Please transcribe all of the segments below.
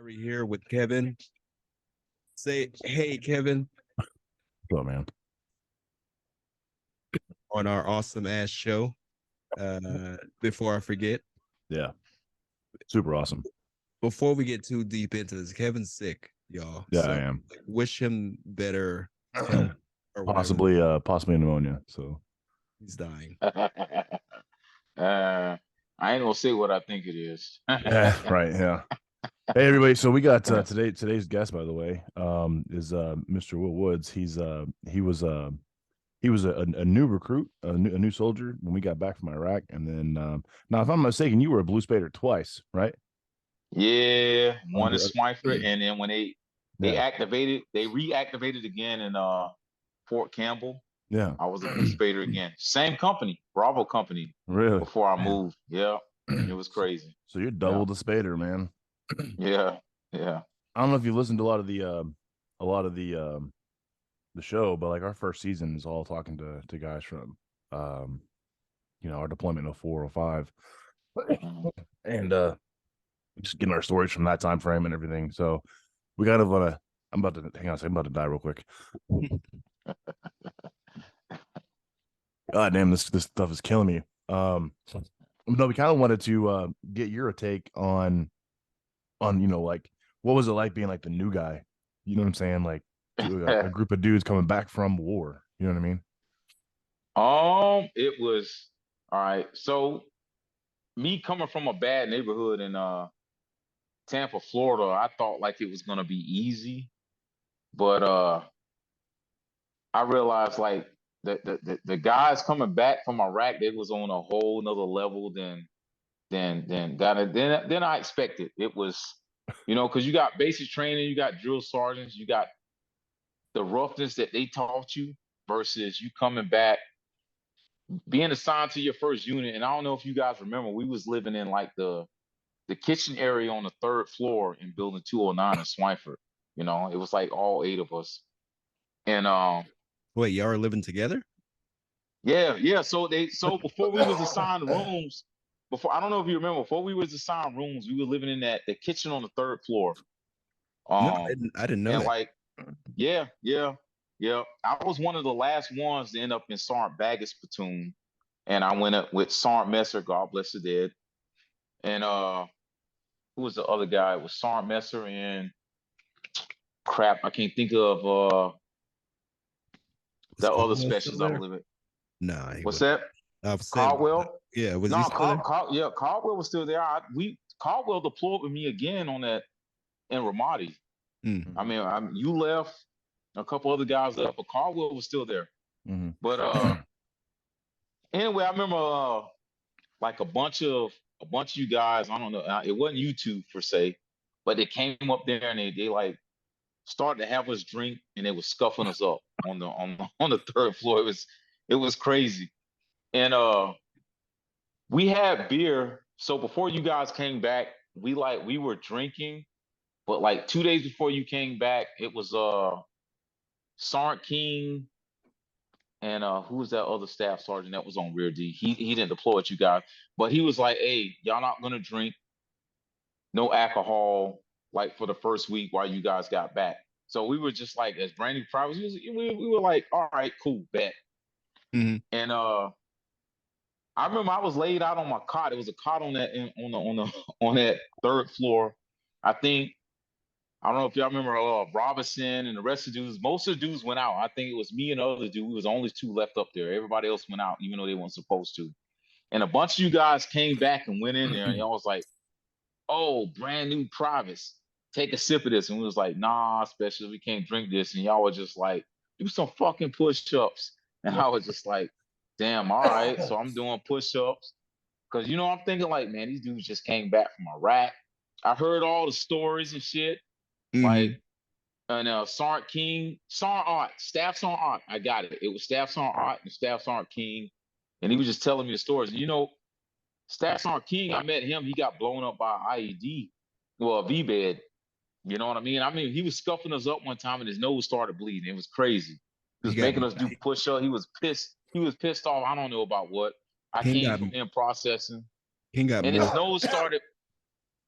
Tyree here with Kevin. Say hey, Kevin, Oh man. on our awesome ass show. Before I forget, Yeah. Super awesome. before we get too deep into this, Kevin's sick, y'all. Yeah, So I am. wish him better health or whatever. Possibly pneumonia. So He's dying. I ain't gonna say what I think it is. yeah, right. Yeah. Hey everybody. So we got today's guest, by the way, is Mr. Will Woods. He was a new recruit, a new soldier when we got back from Iraq. And then now if I'm not mistaken, you were a Blue Spader twice, right? Yeah, one is Under Swiper, and then when they yeah. reactivated again in Fort Campbell. Yeah. I was a Blue Spader again. Same company, Bravo company, Really? before I moved. Yeah, it was crazy. So you're Yeah, double the Spader, man. yeah, yeah. I don't know if you listened to a lot of the show, but like our first season is all talking to guys from our deployment in 04, 05. Mhm. And just getting our stories from that time frame and everything. So we kind of want to I'm about to hang on a second, I'm about to die real quick. God damn, this stuff is killing me. No, we kind of wanted to get your take on like what was it like being like the new guy? You know what I'm saying? Like to a group of dudes coming back from war. You know what I mean? It was all right. So me coming from a bad neighborhood in Tampa, Florida, I thought like it was gonna be easy, but I realized like the guys coming back from Iraq, they was on a whole nother level than I expected. It was, because you got basic training, you got drill sergeants, you got the roughness that they taught you versus you coming back, being assigned to your first unit. And I don't know if you guys remember, we was living in like the kitchen area on the third floor in building 209 in Swineford. It was like all eight of us. And Wait, y'all are living together? yeah, yeah. So before we was assigned rooms, before I don't know if you remember, before we was assigned rooms, we were living in the kitchen on the third floor. No, Um I didn't know and that. like, yeah, yeah, yeah. I was one of the last ones to end up in Sergeant Baggett's platoon. And I went up with Sergeant Messer, God bless the dead. And who was the other guy? It was Sergeant Messer and crap, I can't think of Was the other Caldwell still specials I there? was living. No, he What's wasn't. that? I said, Caldwell? yeah, was he No, still there? Yeah, Caldwell was still there. Caldwell deployed with me again on that in Ramadi. Mm. I mean, you left, a couple other guys left, but Caldwell was still there. Mm-hmm. But anyway, I remember like a bunch of you guys. I don't know, it wasn't you two per se, but they came up there and they like started to have us drink and they was scuffing us up on the third floor. It was crazy. And we had beer. So before you guys came back, we were drinking, but like 2 days before you came back, it was Sergeant King and who was that other staff sergeant that was on Rear D? He didn't deploy with you guys, but he was like, "Hey, y'all not gonna drink no alcohol like for the first week while you guys got back." So we were just like, as brand new privates, we were like, "All right, cool, bet." Mm-hmm. And I remember I was laid out on my cot. It was a cot on that on the on that third floor. I think I don't know if y'all remember Robinson and the rest of the dudes. Most of the dudes went out. I think it was me and the other dude. We was only two left up there. Everybody else went out, even though they weren't supposed to. And a bunch of you guys came back and went in there, and y'all was like, "Oh, brand new privates, take a sip of this." And we was like, "Nah, special, we can't drink this." And y'all were just like, "Do some fucking push-ups." And I was just like, "Damn, all right." So I'm doing push-ups. Cause I'm thinking like, man, these dudes just came back from Iraq. I heard all the stories and shit. Mm-hmm. Like, and Sergeant King, Sergeant Art, Staff Sergeant Art. I got it. It was Staff Sergeant Art and Staff Sergeant King. And he was just telling me the stories. Staff Sergeant King, I met him. He got blown up by IED, well, a V-bed. You know what I mean? I mean, he was scuffing us up one time and his nose started bleeding. It was crazy. He He was got making us do push-ups. He was pissed. He was pissed off. I don't know about what. I he came got from in processing. he got And more. his nose started,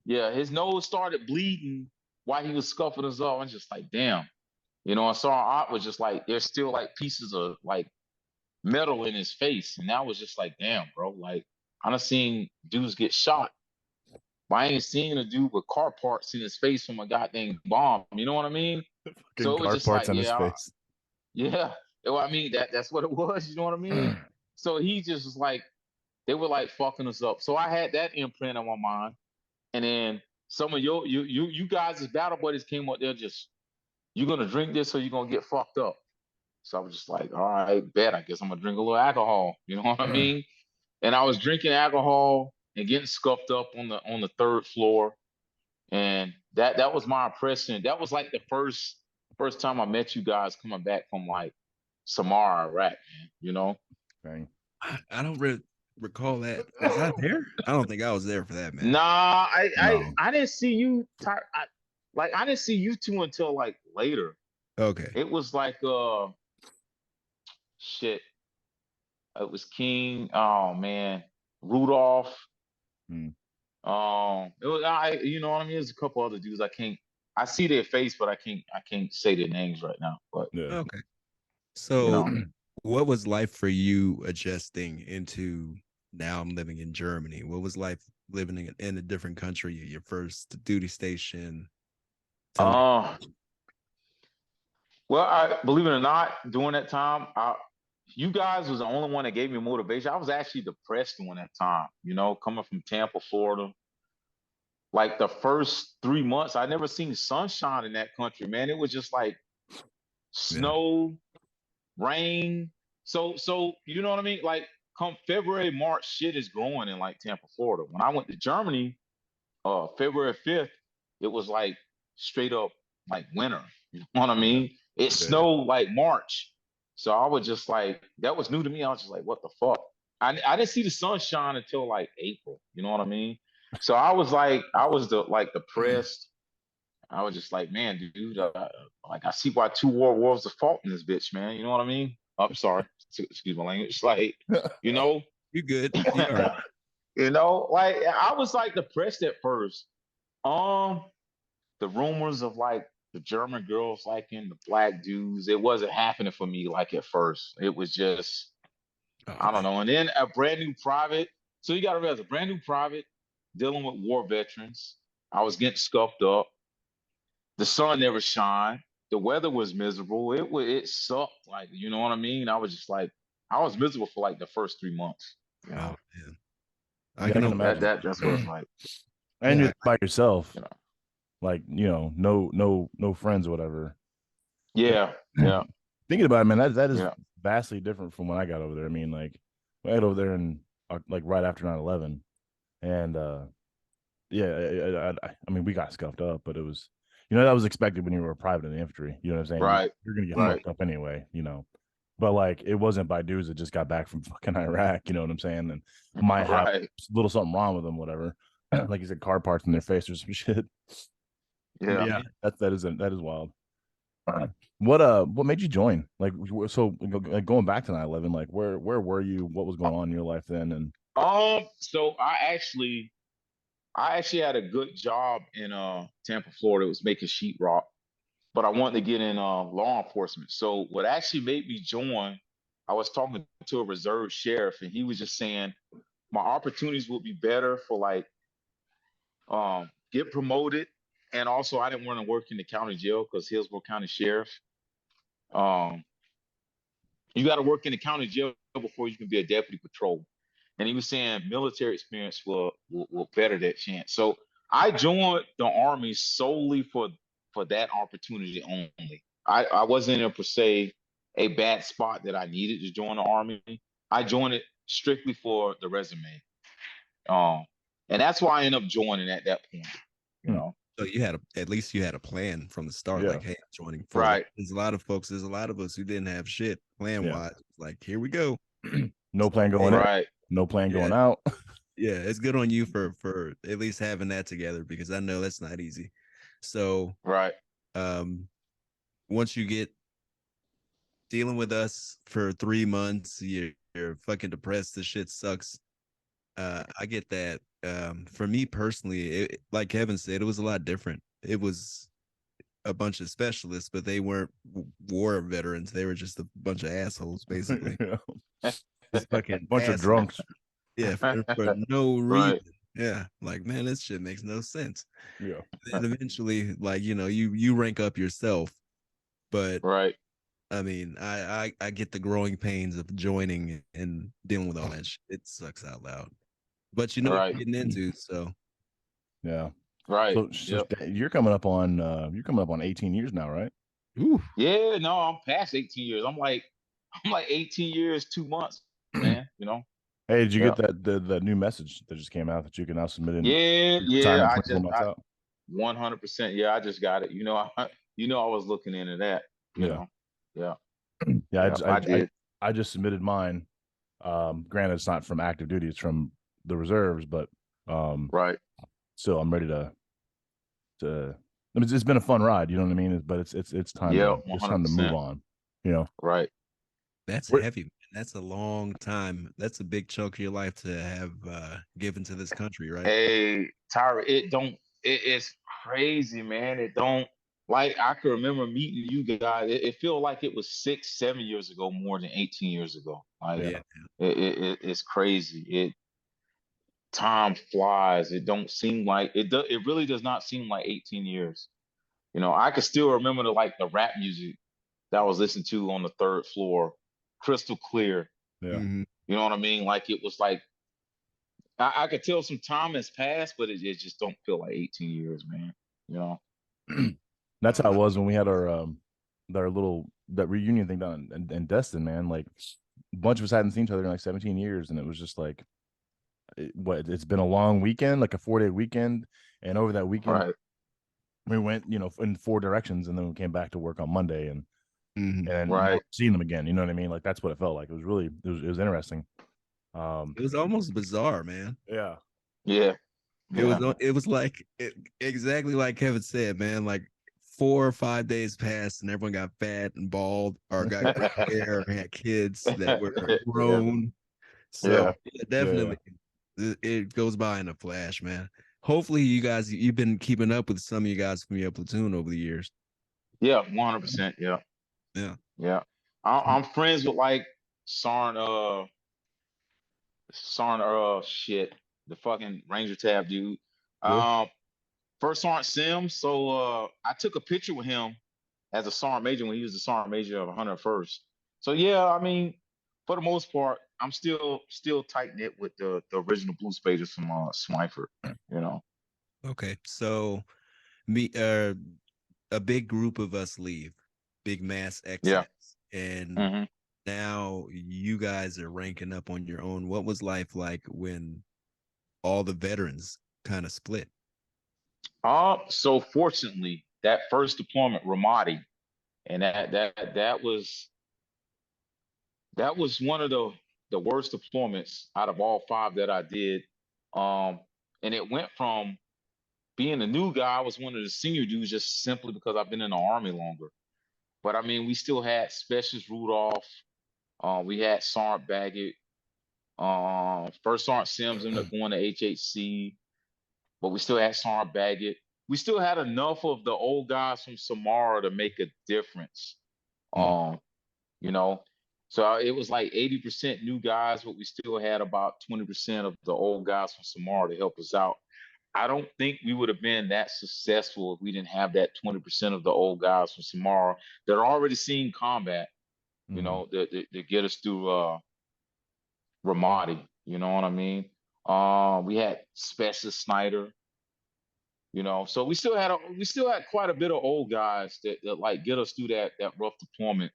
yeah, his nose started bleeding while he was scuffing us up, I'm just like, damn. You know, I saw our art was just like there's still like pieces of like metal in his face. And that was just like, damn, bro. Like I done seen dudes get shot. But I ain't seen a dude with car parts in his face from a goddamn bomb. You know what I mean? Fucking So it was car just parts like, on his yeah, face. yeah. Well, I mean, that's what it was, you know what I mean? So he just was like, they were like fucking us up. So I had that imprint on my mind. And then some of you guys as battle buddies came up there just, you gonna drink this or you gonna get fucked up. So I was just like, all right, bet. I guess I'm gonna drink a little alcohol. You know what I mean? And I was drinking alcohol and getting scuffed up on the third floor. And that was my impression. That was like the first time I met you guys coming back from like Samara, Iraq, man. You know? Dang. I don't recall that. Was I there? I don't think I was there for that, man. Nah, No. I didn't see you. I didn't see you two until like later. Okay. It was like shit. It was King. Oh man, Rudolph. Hmm. It was you know what I mean. There's a couple other dudes. I see their face, but I can't say their names right now. But Yeah. Okay. you So, know, what was life for you adjusting into now I'm living in Germany? What was life living in a different country? Your first duty station? Tell me. uh, well, I believe it or not, during that time, you guys was the only one that gave me motivation. I was actually depressed during that time. You know, coming from Tampa, Florida. Like the first 3 months, I never seen sunshine in that country, man. It was just like Yeah. snow, rain. So you know what I mean? Like come February, March, shit is growing in like Tampa, Florida. When I went to Germany, February 5th, it was like straight up like winter. You know what I Yeah. mean? It Yeah. snowed like March. So I was just like, that was new to me. I was just like, what the fuck? I didn't see the sunshine until like April. You know what I mean? So I was like, I was like depressed. I was just like, man, dude, like I see why two world wars are fought in this bitch, man. You know what I mean? Oh, I'm sorry, excuse my language. Like, you know, You good? You all right? you know, like I was like depressed at first. Um, the rumors of like the German girls liking the black dudes, it wasn't happening for me like at first. It was just, Oh I don't man. know. And then a brand new private. So you got to realize a brand new private dealing with war veterans. I was getting scuffed up. The sun never shined. The weather was miserable. It sucked. Like, you know what I mean? I was just like, I was miserable for like the first 3 months. You Oh know, man. I Yeah, I can can only that imagine. that that's what it's like. And yeah. you're by yourself, You know, like, no friends or whatever. yeah, yeah, Thinking about it, man, that is yeah. vastly different from when I got over there. I mean, like, I got over there in like right after 9/11, and yeah, I mean, we got scuffed up, but it was, that was expected when you were a private in the infantry. You know what I'm saying? Right, You're gonna get right, fucked up anyway, But like, it wasn't by dudes that just got back from fucking Iraq. You know what I'm saying? And might have right. a little something wrong with them, whatever. Like you said, car parts in their face or some shit. But Yeah. yeah, that is wild. What made you join? Like, so like, going back to 9/11, like where were you? What was going on in your life then? And So I actually had a good job in Tampa, Florida. It was making sheetrock, but I wanted to get in law enforcement. So what actually made me join, I was talking to a reserve sheriff, and he was just saying my opportunities would be better for like get promoted, and also I didn't want to work in the county jail because Hillsborough County Sheriff. Um, you got to work in the county jail before you can be a deputy patrol. And he was saying military experience will better that chance. So I joined the army solely for that opportunity only. I wasn't in per se a bad spot that I needed to join the army. I joined it strictly for the resume. Um, and that's why I ended up joining at that point. You hmm, know, So at least you had a plan from the start. yeah, Like, hey, I'm joining for right, there's a lot of us who didn't have shit plan yeah. wise. Like, here we go. No plan going in, right, no plan Yeah. going out. Yeah, it's good on you for at least having that together because I know that's not easy. So right. um once you get dealing with us for 3 months, you're fucking depressed, the shit sucks. I get that. For me personally, like Kevin said, it was a lot different. It was a bunch of specialists, but they weren't war veterans. They were just a bunch of assholes, basically. Just fucking bunch of drunks. Yeah, for no reason. Right. Yeah, like man, this shit makes no sense. Yeah. And eventually, like you rank up yourself, but Right. I mean, I get the growing pains of joining and dealing with all that shit. It sucks out loud, but you know what Right. you're getting into, so Yeah. Right. So you're coming up on 18 years now, right? ooh, Yeah, no, I'm past 18 years. I'm like 18 years, 2 months, man. Hey, did you Yeah. get the new message that just came out that you can now submit in Yeah, retirement I 24 just months out? 100%. Yeah, I just got it. I was looking into that. Yeah. Yeah. Yeah, Yeah, I did. I just submitted mine. Granted, it's not from active duty; it's from the reserves, but Right. still, I'm ready to. I mean, it's been a fun ride, you know what I mean? But it's time Yeah, to move 100%. on. You know, Right. that's Where- heavy. Man. That's a long time. That's a big chunk of your life to have given to this country, right? Hey, Tyra, it's crazy, man. It don't like I can remember meeting you guys. It feel like it was 6, 7 years ago, more than 18 years ago. Like yeah, Yeah. it's crazy. Time flies. It don't seem like it really does not seem like 18 years. I could still remember the rap music that I was listening to on the third floor, crystal clear. yeah. Mm-hmm. You know what I mean? Like it was like I could tell some time has passed, but it just don't feel like 18 years, man. You know? That's how it was when we had our little that reunion thing down in Destin, man. Like a bunch of us hadn't seen each other in like 17 years, and it was just like it's been a long weekend, like a 4-day weekend, and over that weekend Right. we went, in 4 directions, and then we came back to work on Monday, and Mm-hmm. Right. seeing them again. You know what I mean? Like that's what it felt like. It was really it was interesting. It was almost bizarre, man. Yeah, Yeah. Yeah. It was like exactly like Kevin said, man. Like 4 or 5 days passed, and everyone got fat and bald, or got gray hair, or had kids that were Yeah. grown. Yeah. So definitely, it goes by in a flash, man. Hopefully, you've been keeping up with some of you guys from your platoon over the years. Yeah. 100%. Yeah. Yeah. Yeah. I'm friends with like Sarn shit, the fucking Ranger Tab dude. really. Um First Sergeant Sims. So I took a picture with him as a Sergeant Major when he was the Sergeant Major of 101st. So yeah, I mean, for the most part, I'm still tight knit with the original Blue Spaders from Swineford. You know. Okay. So me, a big group of us leave, big mass Yeah. exodus, and hmm now you guys are ranking up on your own. What was life like when all the veterans kind of split? So fortunately, that first deployment, Ramadi, and that was one of the worst deployments out of all 5 that I did. And it went from being a new guy, I was one of the senior dudes just simply because I've been in the army longer. But I mean, we still had Specialist Rudolph. We had Sergeant Baggett. First Sergeant Sims ended up going to HHC, but we still had Sergeant Baggett. We still had enough of the old guys from Samara to make a difference. Mm. Um, you know, so it was like 80% new guys, but we still had about 20% of the old guys from Samara to help us out. I don't think we would have been that successful if we didn't have that 20% of the old guys from Samara that are already seeing combat, to get us through Ramadi. You know what I mean? We had Specialist Snyder, so we still had quite a bit of old guys that like get us through that rough deployment.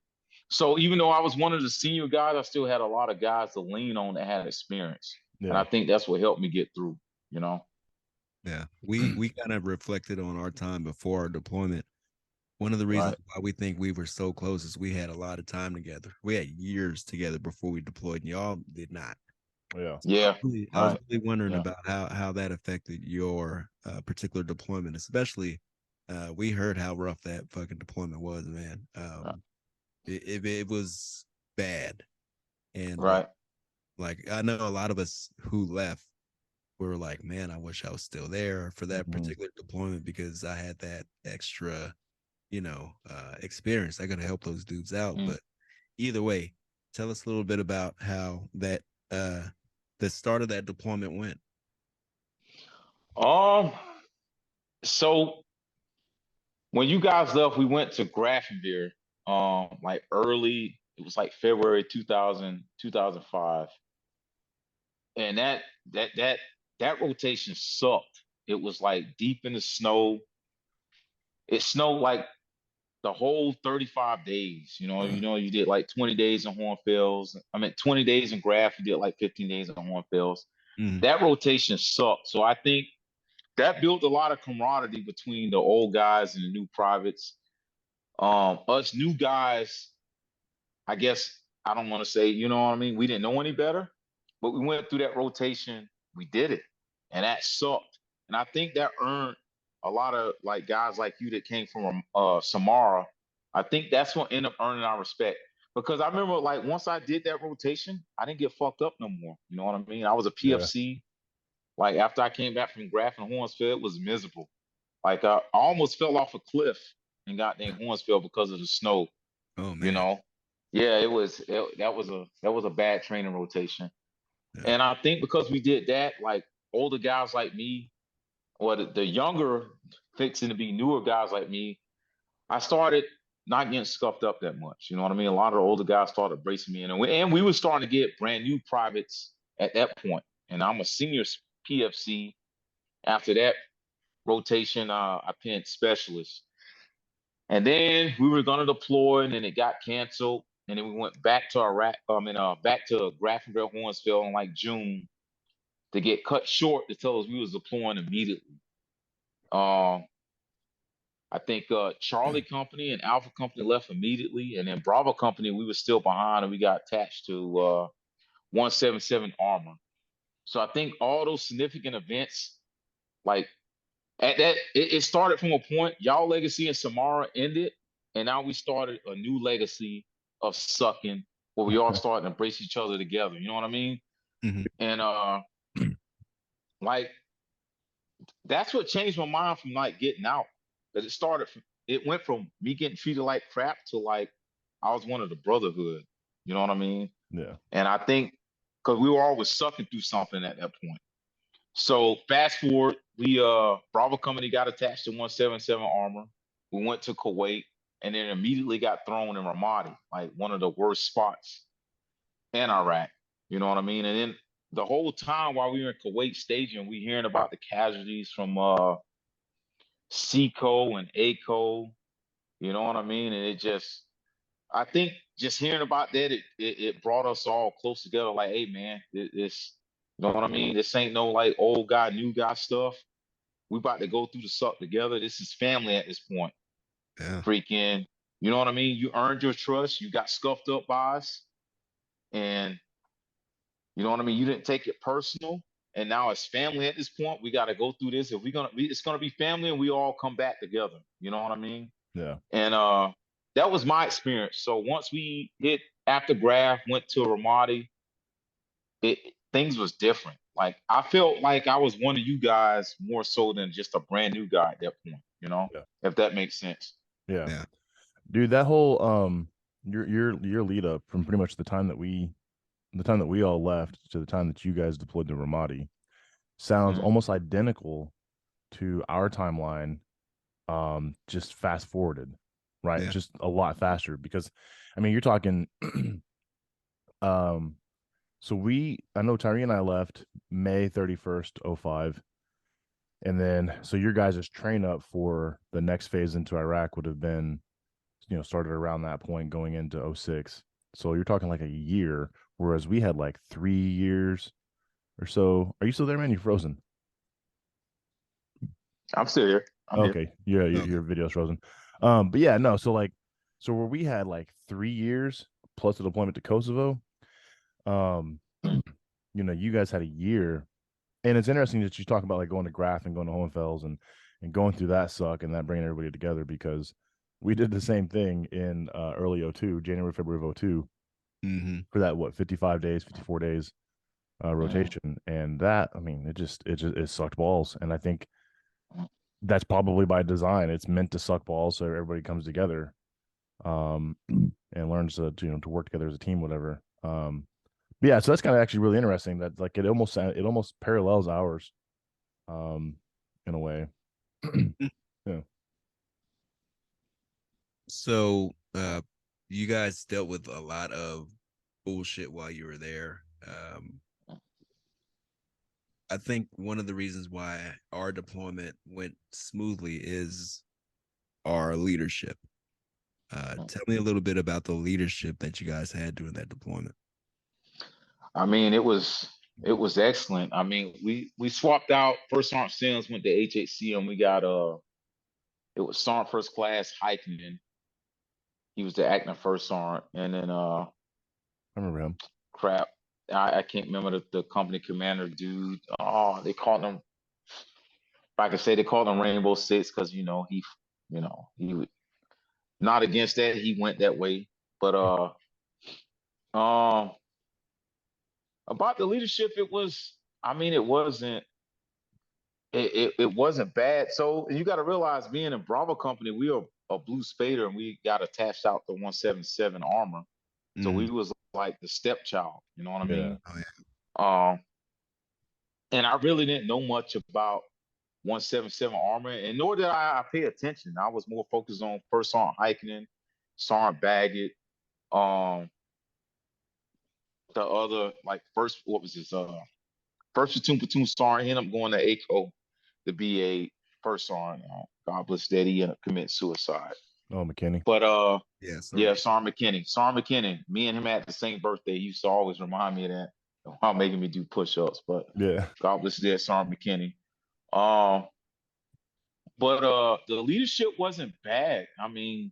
So even though I was one of the senior guys, I still had a lot of guys to lean on that had experience. And I Yeah, think that's what helped me get through, you know. Yeah, we kind of reflected on our time before our deployment. One of the reasons Right. why we think we were so close is we had a lot of time together. We had years together before we deployed, and y'all did not. yeah. Yeah. I was Right. really wondering Yeah. about how that affected your particular deployment, especially. We heard how rough that fucking deployment was, man. It was bad, and Right. like I know a lot of us who left, we were like, man, I wish I was still there for that Mhm. particular deployment because I had that extra experience. They're going to help those dudes out. Mm. But either way, tell us a little bit about how that the start of that deployment went. So when you guys left, we went to Grafenbeer, like early, it was like February 2005. And that rotation sucked. It was like deep in the snow. It snowed like the whole 35 days. You did like 20 days in Hornfels. I mean 20 days in Graf, you did like 15 days in Hornfels. Mm-hmm. That rotation sucked. So I think that built a lot of camaraderie between the old guys and the new privates. Us new guys, I guess I don't want to say, you know what I mean? We didn't know any better, but we went through that rotation. We did it, and that sucked. And I think that earned a lot of like guys like you that came from Samara. I think that's what ended up earning our respect because I remember like once I did that rotation, I didn't get fucked up no more. You know what I mean? I was a Yeah. PFC. Like after I came back from Graf and Hornsfield, it was miserable. Like I almost fell off a cliff in goddamn Hornsfield because of the snow. Oh You man. know, yeah, that was a bad training rotation. Yeah. And I think because we did that, like older guys like me, or the younger fixing to be newer guys like me, I started not getting scuffed up that much. You know what I mean? A lot of the older guys started bracing me in, and we were starting to get brand new privates at that point. And I'm a senior PFC. After that rotation, I pinned specialist. And then we were going to deploy, and then it got canceled. And then we went back to Iraq. Back to Grafenberg Hornsville in like June to get cut short to tell us we was deploying immediately. I think Charlie Company and Alpha Company left immediately, and then Bravo Company we were still behind, and we got attached to 177 Armor. So I think all those significant events, like at that, it started from a point. Y'all legacy in Samara ended, and now we started a new legacy of sucking, where we all started to embrace each other together. You know what I mean? Mm-hmm. And like that's what changed my mind from like getting out. That it went from me getting treated like crap to like I was one of the brotherhood. You know what I mean? Yeah. And I think because we were always sucking through something at that point. So fast forward, we Bravo Company got attached to 177 Armor. We went to Kuwait and then immediately got thrown in Ramadi, like one of the worst spots in Iraq. You know what I mean? And then the whole time while we were in Kuwait staging, we hearing about the casualties from CCO and ACO. You know what I mean? And I think just hearing about that, it brought us all close together. Like, hey man, this, you know what I mean? This ain't no like old guy, new guy stuff. We about to go through the suck together. This is family at this point. Yeah. Freaking, you know what I mean? You earned your trust. You got scuffed up by us, and you know what I mean. You didn't take it personal, and now it's family at this point. We got to go through this. If it's gonna be family, and we all come back together. You know what I mean? Yeah. And that was my experience. So once we hit after Graph, went to Ramadi, it things was different. Like I felt like I was one of you guys more so than just a brand new guy at that point, Yeah. if that makes sense. Yeah. Yeah. Dude, that whole your lead up from pretty much the time that we all left to the time that you guys deployed to Ramadi sounds Mm. almost identical to our timeline, just fast forwarded, right? Yeah. Just a lot faster because I mean you're talking so I know Tyree and I left May 31st, 05. And then so your guys' train up for the next phase into Iraq would have been, started around that point going into 06. So you're talking like a year, whereas we had like 3 years or so. Are you still there, man? You frozen? I'm still here. I'm here. Okay. Yeah, Okay. your video's frozen. But yeah, no, so where we had like 3 years plus the deployment to Kosovo, you guys had a year. And it's interesting that you talk about like going to Graf and going to Hohenfels and going through that suck and that bringing everybody together because we did the same thing in early 02, January, February of 02 Mm-hmm. for that, 55 days, 54 days rotation. And that, I mean, it sucked balls. And I think that's probably by design. It's meant to suck balls so everybody comes together, and learns to to work together as a team, whatever. But yeah, so that's kind of actually really interesting. That like it almost parallels ours, in a way. Yeah. So, you guys dealt with a lot of bullshit while you were there. I think one of the reasons why our deployment went smoothly is our leadership. Tell me a little bit about the leadership that you guys had during that deployment. I mean, it was excellent. I mean, we swapped out First Sergeant Sims, went to HHC, and we got it was Sergeant First Class Hiking. He was the acting first sergeant, and then I remember him. crap, I can't remember the company commander dude. Oh, they called him. If I could say, they called him Rainbow Six because he would not against that. He went that way, but um, about the leadership, it was. I mean, it wasn't. It wasn't bad. So you got to realize, being in Bravo Company, we are a Blue Spader, and we got attached out to 177 armor. So we was like the stepchild. You know what I Yeah. mean? Um, and I really didn't know much about 177 armor, and nor did I pay attention. I was more focused on First Sergeant Hiking, Sergeant Baggett, um, the other like first what was his first platoon sergeant. He ended up going to ACO to be a first sergeant. God bless that, he ended up committing suicide. Oh, McKinney. But Yeah, yeah, sorry. Sergeant McKinney. Sergeant McKinney. Me and him had the same birthday. He used to always remind me of that while making me do push-ups. But Yeah. God bless that, Sergeant McKinney. Um, but the leadership wasn't bad. I mean,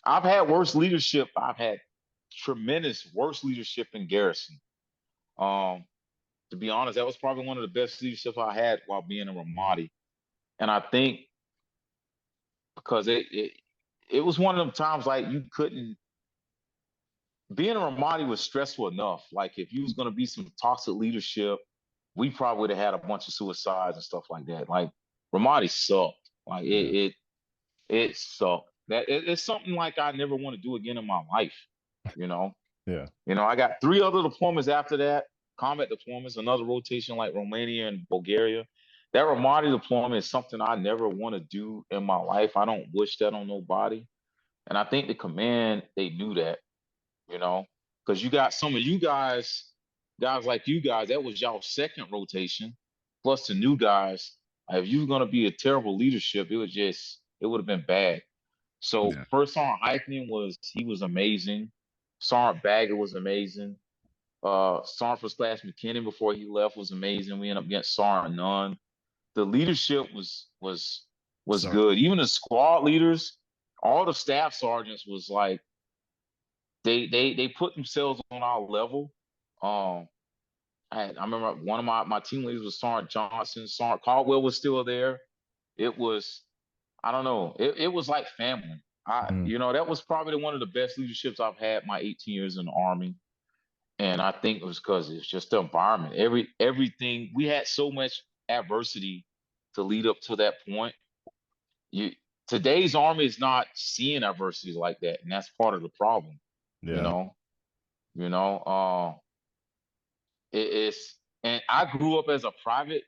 I've had worse leadership. I've had tremendous worse leadership in garrison. Um, to be honest, that was probably one of the best leadership I had while being in Ramadi. And I think because it was one of them times like you couldn't being in Ramadi was stressful enough. Like if you was gonna be some toxic leadership, we probably would have had a bunch of suicides and stuff like that. Like Ramadi sucked. Like Yeah. it sucked. It's something like I never want to do again in my life. You know. Yeah. I got 3 other deployments after that, combat deployments, another rotation like Romania and Bulgaria. That Ramadi deployment is something I never want to do in my life. I don't wish that on nobody. And I think the command, they knew that, you know, because you got some of you guys like you guys, that was y'all second rotation, plus the new guys. If you were going to be a terrible leadership, it would have been bad. So Yeah. first Sergeant Eichmann he was amazing. Sergeant Baggett was amazing. Sergeant First Class McKinney before he left was amazing. We ended up getting Sergeant Nunn. The leadership was Sorry. good. Even the squad leaders, all the staff sergeants was like they put themselves on our level. Um, I remember one of my team leaders was Sergeant Johnson. Sergeant Caldwell was still there. It was I don't know. It was like family. Mm. That was probably one of the best leaderships I've had my 18 years in the Army. And I think it was because it's just the environment. Everything we had so much adversity to lead up to that point. You Today's Army is not seeing adversity like that, and that's part of the problem. You Yeah. know, you know. It's and I grew up as a private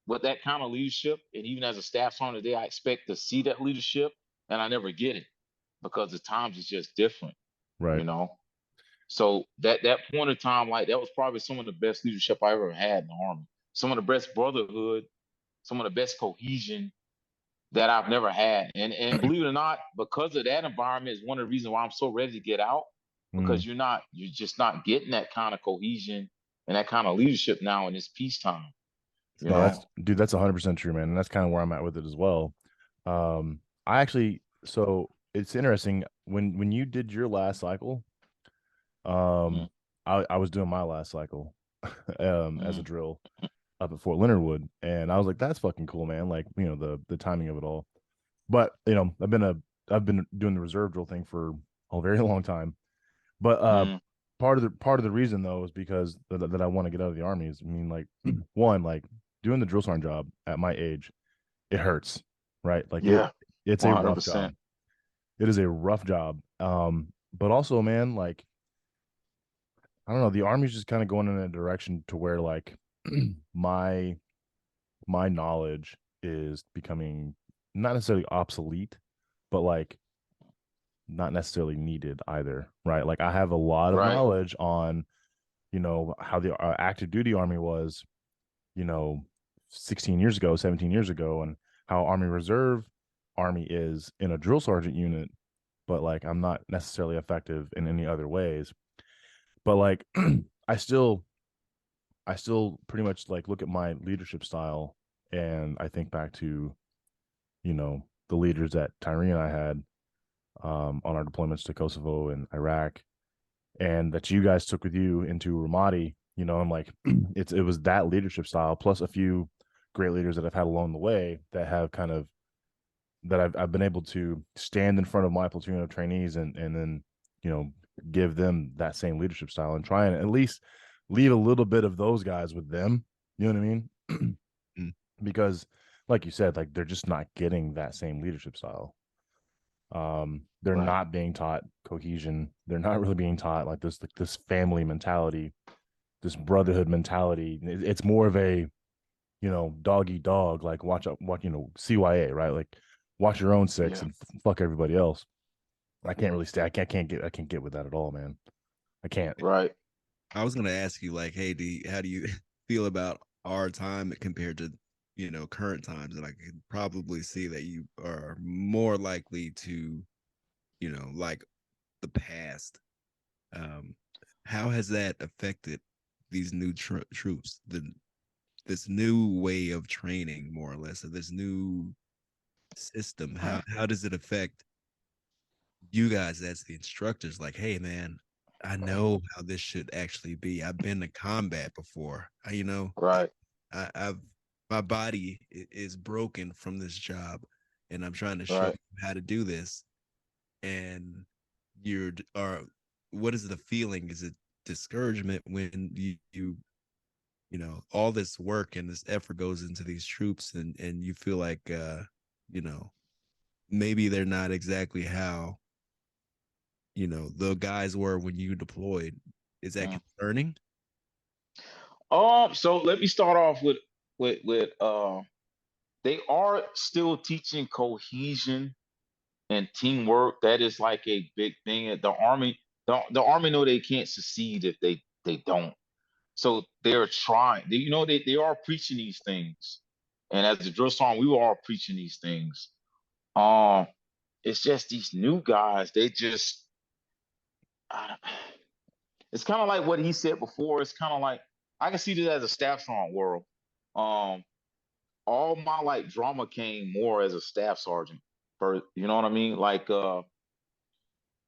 with that kind of leadership, and even as a staff sergeant today, I expect to see that leadership, and I never get it because the times is just different. Right. You know, so that point of time, like that was probably some of the best leadership I ever had in the Army. Some of the best brotherhood, some of the best cohesion that I've never had. And believe it or not, because of that environment is one of the reasons why I'm so ready to get out. Mm. Because you're just not getting that kind of cohesion and that kind of leadership now in this peacetime. You No, know. that's 100% true, man. And that's kind of where I'm at with it as well. I actually, so it's interesting when you did your last cycle, Mm, I was doing my last cycle, as a mm, drill up at Fort Leonard Wood, and I was like, that's fucking cool, man. Like, the timing of it all. But I've been doing the reserve drill thing for a very long time. But mm, part of the reason though is because that I want to get out of the Army is, I mean, like one, like doing the drill sergeant job at my age it hurts, right? Like it's a rough 100%. job. It is a rough job. But also, man, like I don't know, the Army's just kind of going in a direction to where like my knowledge is becoming not necessarily obsolete, but like not necessarily needed either, right? Like I have a lot of Right. knowledge on, you know, how the active duty Army was, you know, 16 years ago, 17 years ago, and how Army Reserve Army is in a drill sergeant unit, but like I'm not necessarily effective in any other ways. But like I still pretty much like look at my leadership style and I think back to, you know, the leaders that Tyree and I had on our deployments to Kosovo and Iraq, and that you guys took with you into Ramadi. You know, I'm like, it was that leadership style plus a few great leaders that I've had along the way that have kind of that I've been able to stand in front of my platoon of trainees and then, you know, give them that same leadership style and try and at least leave a little bit of those guys with them. You know what I mean? Because like you said, like they're just not getting that same leadership style. They're Right. not being taught cohesion. They're not really being taught like this family mentality, this brotherhood mentality. It's more of a, you know, dog eat dog, like watch you know, CYA, right? Like watch your own six and fuck everybody else. I can't really stay. I can't get with that at all, man. I can't. Right. I was gonna ask you, like, hey, how do you feel about our time compared to, you know, current times? And I could probably see that you are more likely to, you know, like the past. Um, how has that affected these new troops? This new way of training, more or less, or this new system. How does it affect you guys as the instructors? Like, hey, man, I know how this should actually be. I've been to combat before. You know, Right. I've my body is broken from this job, and I'm trying to show Right. you how to do this. And you're are what is the feeling? Is it discouragement when you know all this work and this effort goes into these troops, and you feel like you know maybe they're not exactly how you know the guys were when you deployed? Is that concerning? So let me start off with they are still teaching cohesion and teamwork. That is like a big thing. The army know they can't succeed if they don't. So they're trying. You know, they are preaching these things. And as a drill sergeant, we were all preaching these things. Um, it's just these new guys, they just uh, it's kind of like what he said before. It's kind of like I can see this as a staff sergeant world. Um, all my like drama came more as a staff sergeant. For you know what I mean? Like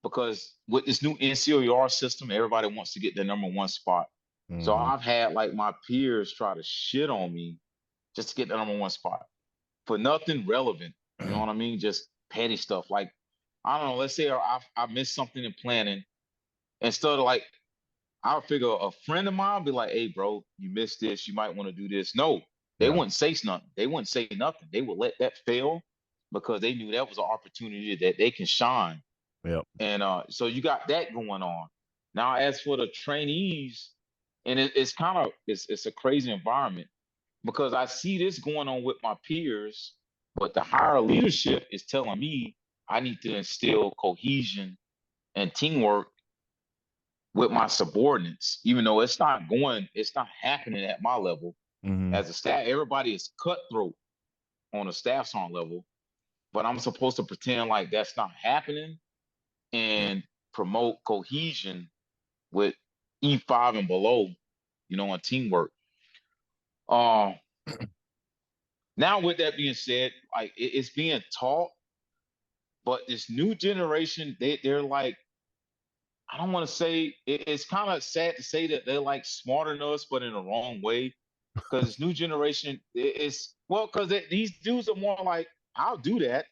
because with this new NCOER system, everybody wants to get the number one spot. So Mm-hmm. I've had like my peers try to shit on me just to get the number one spot for nothing relevant. You know what I mean? Just petty stuff. Like, I don't know, let's say I missed something in planning. Instead of like, I would figure a friend of mine be like, hey, bro, you missed this. You might want to do this. No, they Yeah. wouldn't say nothing. They wouldn't say nothing. They would let that fail because they knew that was an opportunity that they can shine. Yep. And so you got that going on. Now, as for the trainees, and it's kind of it's a crazy environment because I see this going on with my peers, but the higher leadership is telling me I need to instill cohesion and teamwork with my subordinates, even though it's not happening at my level. Mm-hmm. As a staff, everybody is cutthroat on a staff sergeant level, but I'm supposed to pretend like that's not happening and promote cohesion with E5 and below, you know, on teamwork. Um, Now with that being said, like it's being taught, but this new generation, they're like, I don't want to say it's kind of sad to say that they're like smarter than us, but in the wrong way. Because this new generation is well, because these dudes are more like, I'll do that,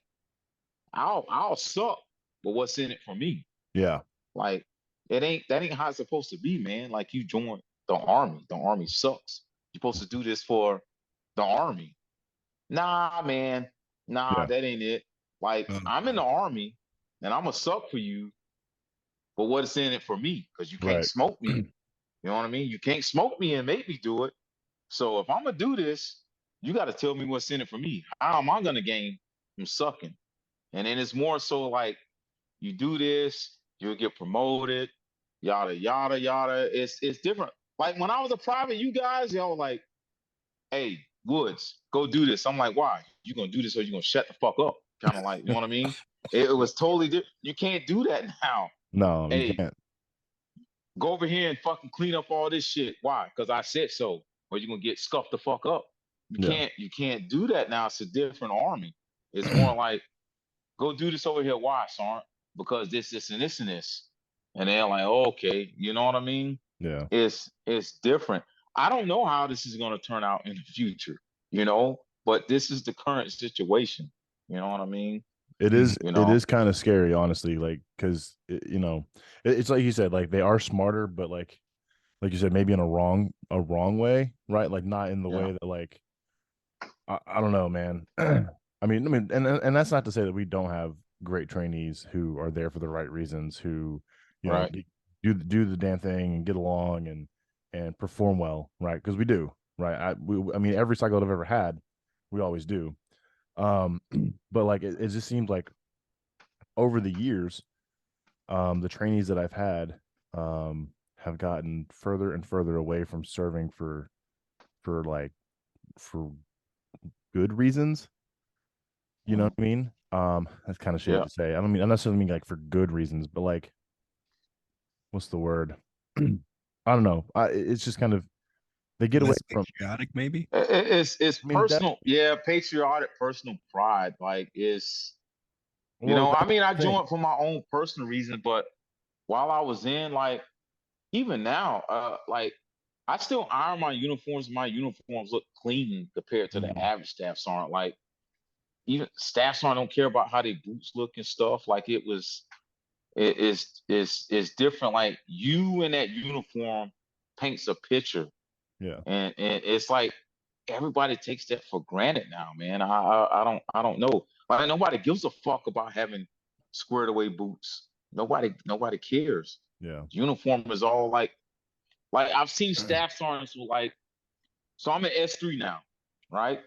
I'll suck, but what's in it for me? Yeah. Like that ain't how it's supposed to be, man. Like you join the army. The army sucks. You're supposed to do this for the army. Nah, man. Nah, Yeah, that ain't it. Like, I'm in the army and I'm gonna suck for you, but what's in it for me? Because you can't right. smoke me. You know what I mean? You can't smoke me and make me do it. So if I'm gonna do this, you got to tell me what's in it for me. How am I gonna gain from sucking? And then it's more so like you do this, you'll get promoted, yada yada yada. It's different. Like when I was a private, you guys, y'all were like, "Hey, Woods, go do this." I'm like, "Why? You gonna do this or you gonna shut the fuck up?" Kind of like, you know what I mean? It was totally different. You can't do that now. No, you Hey, can't. go over here and fucking clean up all this shit. Why? Because I said so. Or you're gonna get scuffed the fuck up. Yeah. You can't do that now. It's a different army. It's more like, go do this over here. Why, Sarn? Because this, and this, and this. And they're like, oh, okay, you know what I mean? Yeah. It's different. I don't know how this is gonna turn out in the future, you know, but this is the current situation. You know what I mean? It is You it know, is kind of scary, honestly, like because it's like you said, like they are smarter, but like you said, maybe in a wrong way, right? Like not in the yeah, way that like I don't know, man. I mean, and that's not to say that we don't have great trainees who are there for the right reasons, who right. do the damn thing and get along and perform well, right? Because we do, right? I mean, every cycle I've ever had, we always do. Um, but like it just seems like over the years, the trainees that I've had have gotten further and further away from serving for like for good reasons. You know Mhm. what I mean? That's kind of shitty Yeah. to say. I don't mean I necessarily mean like for good reasons, but like what's the word? I don't know. It's just kind of they get away Less from. patriotic, maybe. It's I mean that. personal, yeah, patriotic, personal pride. Like it's, you Well, know, I that's mean, I the thing. joined for my own personal reason, but while I was in, like, even now, like, I still iron my uniforms. My uniforms look clean compared to the Mhm. average staff sergeant. Like, even staff sergeant don't care about how their boots look and stuff. Like, it's different. Like, you in that uniform paints a picture, Yeah, and it's like everybody takes that for granted now, man. I don't know. Like nobody gives a fuck about having squared away boots. Nobody cares. yeah, Uniform is all like I've seen staff sergeants who like, so I'm in S3 now, right?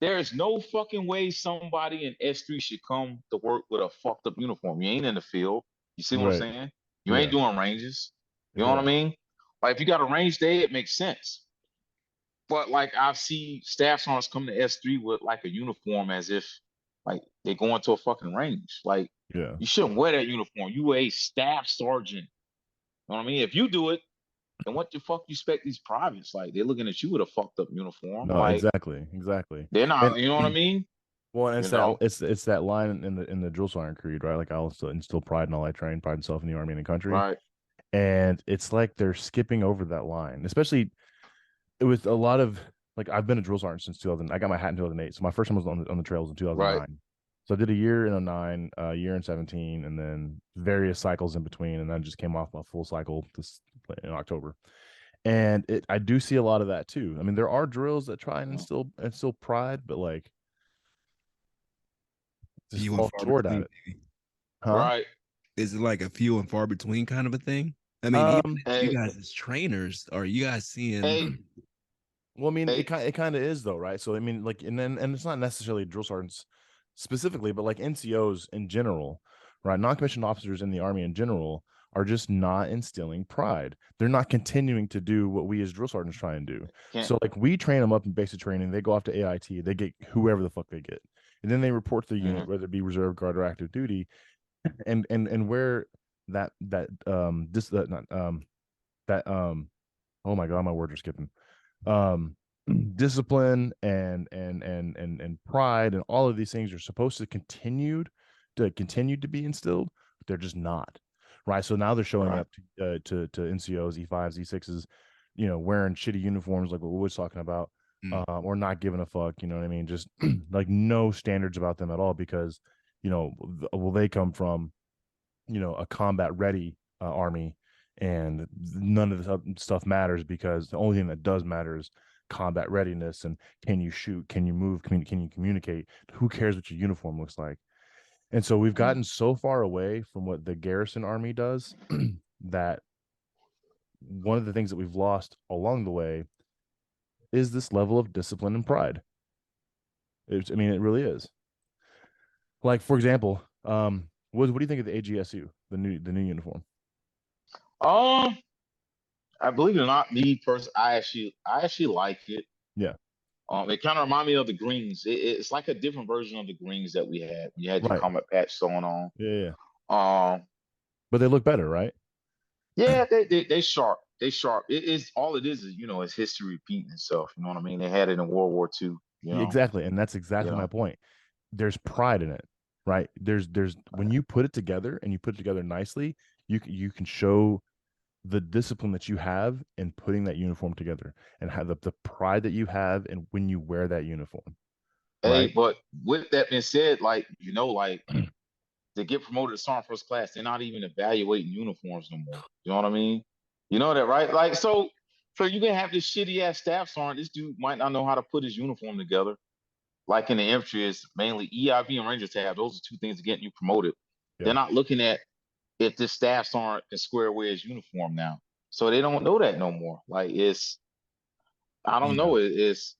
There is no fucking way somebody in S3 should come to work with a fucked up uniform. You ain't in the field. You see what I'm right. saying? You ain't Yeah, doing ranges. You know what yeah, I mean? Like if you got a range day, it makes sense. But like I see staff sergeants come to S3 with like a uniform as if like they're going to a fucking range. Like yeah. you shouldn't wear that uniform. You a staff sergeant. You know what I mean? If you do it, then what the fuck you expect these privates? Like they're looking at you with a fucked up uniform. No, Like exactly, exactly. they're And not, you know what I mean? well, and You it's that know? it's that line in the drill sergeant creed, right? Like I also instill pride in all I train, pride himself in the army and the country. Right. And it's like they're skipping over that line, especially it was a lot of like I've been a drill sergeant since 2000. I got my hat in 2008, so my first one was on the trails in Right. 2009. So I did a year in 09, a year in 17, and then various cycles in between, and then just came off my full cycle this in October. And I do see a lot of that too. I mean, there are drills that try and instill pride, but like just Few and fall far short at between, it, maybe. huh? Right. Is it like a few and far between kind of a thing? I mean, even Um, you Hey, guys as trainers, are you guys seeing? hey, well, I mean, hey, it kind of is though, right? So I mean, like, and it's not necessarily drill sergeants specifically, but like NCOs in general, right? Non-commissioned officers in the army in general are just not instilling pride. They're not continuing to do what we as drill sergeants try and do. can't So like we train them up in basic training, they go off to AIT, they get whoever the fuck they get, and then they report to the unit, mhm. whether it be reserve guard or active duty, and where this that not that oh my god, my words are skipping um discipline and pride and all of these things are supposed to continue to be instilled, but they're just not, right? So now they're showing Right. up to NCOs, E5s, E6s, wearing shitty uniforms like what we was talking about, Mm. or not giving a fuck, you know what I mean? Just like no standards about them at all because well, they come from a combat ready army, and none of this stuff matters because the only thing that does matter is combat readiness and can you shoot, can you move, can you communicate? Who cares what your uniform looks like? And so we've gotten so far away from what the garrison army does that one of the things that we've lost along the way is this level of discipline and pride. I mean, it really is. Like, for example, what do you think of the AGSU, the new uniform? I believe it or not, me personally, I actually like it. Yeah. It kind of remind me of the greens. It's like a different version of the greens that we had. You had your Right. combat patch sewn on. Yeah. But they look better, right? Yeah, they sharp. They sharp. It is all it is, it's history repeating itself. You know what I mean? They had it in World War II. Exactly. And that's exactly my point. There's pride in it, right? There's when you put it together and you put it together nicely, you can show the discipline that you have in putting that uniform together and have the pride that you have and when you wear that uniform. Hey, right? But with that being said, like to get promoted to Sergeant First Class, they're not even evaluating uniforms no more. You know what I mean? You know that, right? Like, so you can have this shitty ass staff sergeant. This dude might not know how to put his uniform together. Like in the infantry, it's mainly EIV and Ranger tab. Those are two things that get you promoted. Yeah. They're not looking at if this staff sergeant can square away his uniform now. So they don't know that no more. Like I don't know. It's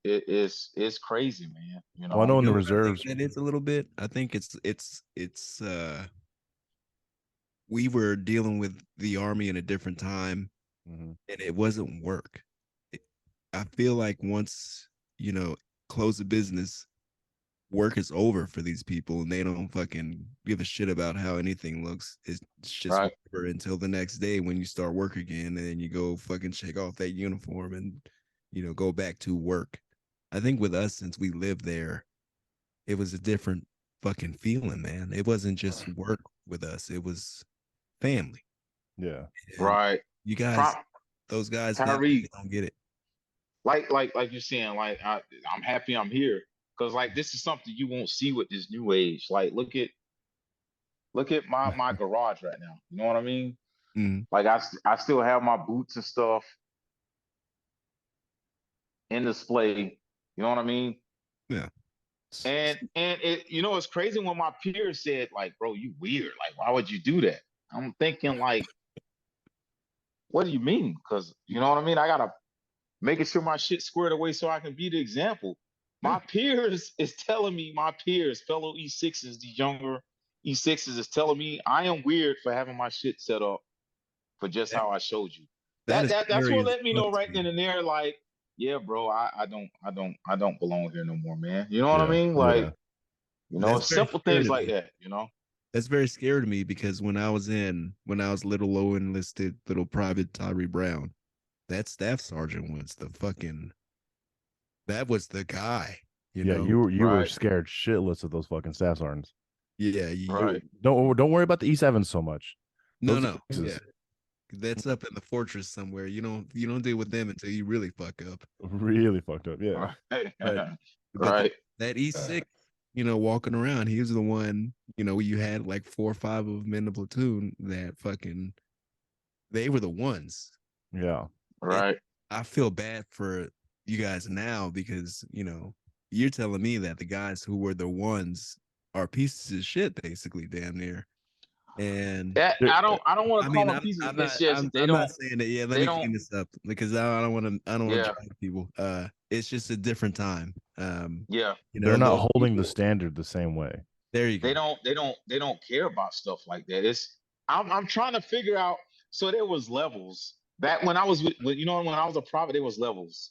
crazy, man. Well, I know in the I reserves. think that it's a little bit. I think it's we were dealing with the Army in a different time, and it wasn't work. I feel like once, close the business, work is over for these people and they don't fucking give a shit about how anything looks. It's just over until the next day when you start work again, and then you go fucking shake off that uniform and, go back to work. I think with us, since we lived there, it was a different fucking feeling, man. It wasn't just work with us. It was family. Yeah. And right. You guys, those guys Tyree, don't get it. Like you're saying, like I'm happy I'm here. Cause like this is something you won't see with this new age. Like look at my garage right now. You know what I mean? Mm-hmm. Like I still have my boots and stuff in display. You know what I mean? Yeah. And it it's crazy when my peers said like, bro, you weird. Like, why would you do that? I'm thinking like, what do you mean? Because you know what I mean? I gotta making sure my shit squared away so I can be the example. My peers is telling me, my peers, fellow E6s, these younger E6s is telling me I am weird for having my shit set up for just how I showed you. That's what let me know right then and there, like, yeah, bro, I don't belong here no more, man. You know what I mean? Like, simple things like that, That's very scary to me because when I was little low enlisted little private Tyree Brown, that staff sergeant was that was the guy. You know? You were scared shitless of those fucking staff sergeants. Yeah, don't worry about the E7s so much. No. Yeah. That's up in the fortress somewhere. You don't deal with them until you really fuck up. Really fucked up, yeah. Right. That E6, walking around, he was the one, you had like 4 or 5 of them in the platoon that fucking, they were the ones. Yeah. Right. And I feel bad for you guys now because, you're telling me that the guys who were the ones are pieces of shit, basically, damn near. And I don't want to call them pieces. I'm not saying that. Yeah, let me clean this up because I don't want to drag people. It's just a different time. They're not holding the standard the same way. There you go. They don't care about stuff like that. I'm trying to figure out. So there was levels back when I was when I was a private. There was levels.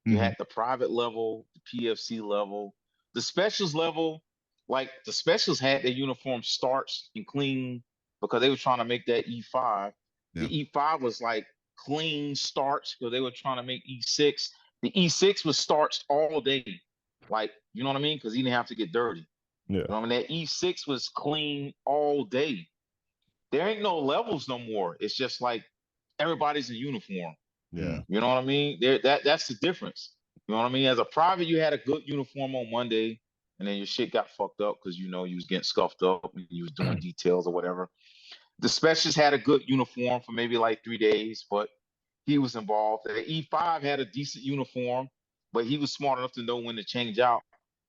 You had the private level, the PFC level, the specials level. Like the specials had their uniform starched and clean because they were trying to make that E5. Yeah. The E5 was like clean starched because they were trying to make E6. The E6 was starched all day. Like, you know what I mean? Because he didn't have to get dirty. Yeah. You know what I mean? That E6 was clean all day. There ain't no levels no more. It's just like everybody's in uniform. Yeah. You know what I mean? That's the difference. You know what I mean? As a private, you had a good uniform on Monday, and then your shit got fucked up because you was getting scuffed up and you was doing details or whatever. The specialist had a good uniform for maybe like 3 days, but he was involved. The E5 had a decent uniform, but he was smart enough to know when to change out.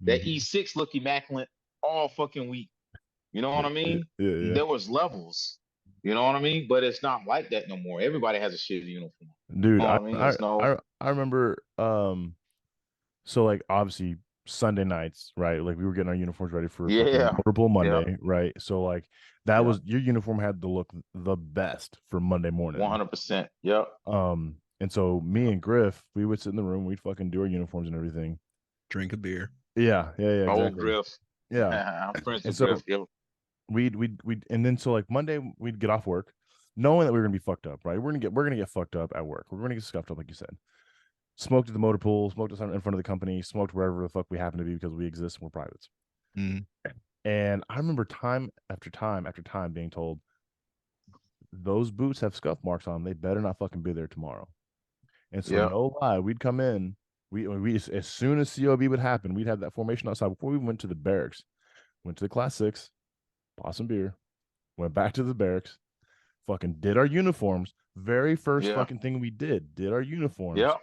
That E6 looked immaculate all fucking week. You know what I mean? Yeah. There was levels. You know what I mean? But it's not like that no more. Everybody has a shitty uniform. Dude, You know what I mean? There's no. I remember so like obviously Sunday nights, right? Like we were getting our uniforms ready for fucking Motor Pool Monday, right? So like that was your uniform had to look the best for Monday morning. 100%. Yep. And so me and Griff, we would sit in the room, we'd fucking do our uniforms and everything. Drink a beer. Yeah, exactly. Oh, Griff. Yeah. I'm friends And with so Griff. Yep. we'd and then so like Monday we'd get off work, knowing that we were gonna be fucked up, right? We're gonna get fucked up at work. We're gonna get scuffed up, like you said. Smoked at the motor pool, smoked in front of the company, smoked wherever the fuck we happen to be because we exist and we're privates. And I remember time after time after time being told, those boots have scuff marks on them. They better not fucking be there tomorrow. And so no lie, we'd come in. We as soon as COB would happen, we'd have that formation outside before we went to the barracks. Went to the class 6, bought some beer, went back to the barracks, fucking did our uniforms. Very first fucking thing we did our uniforms. Yep.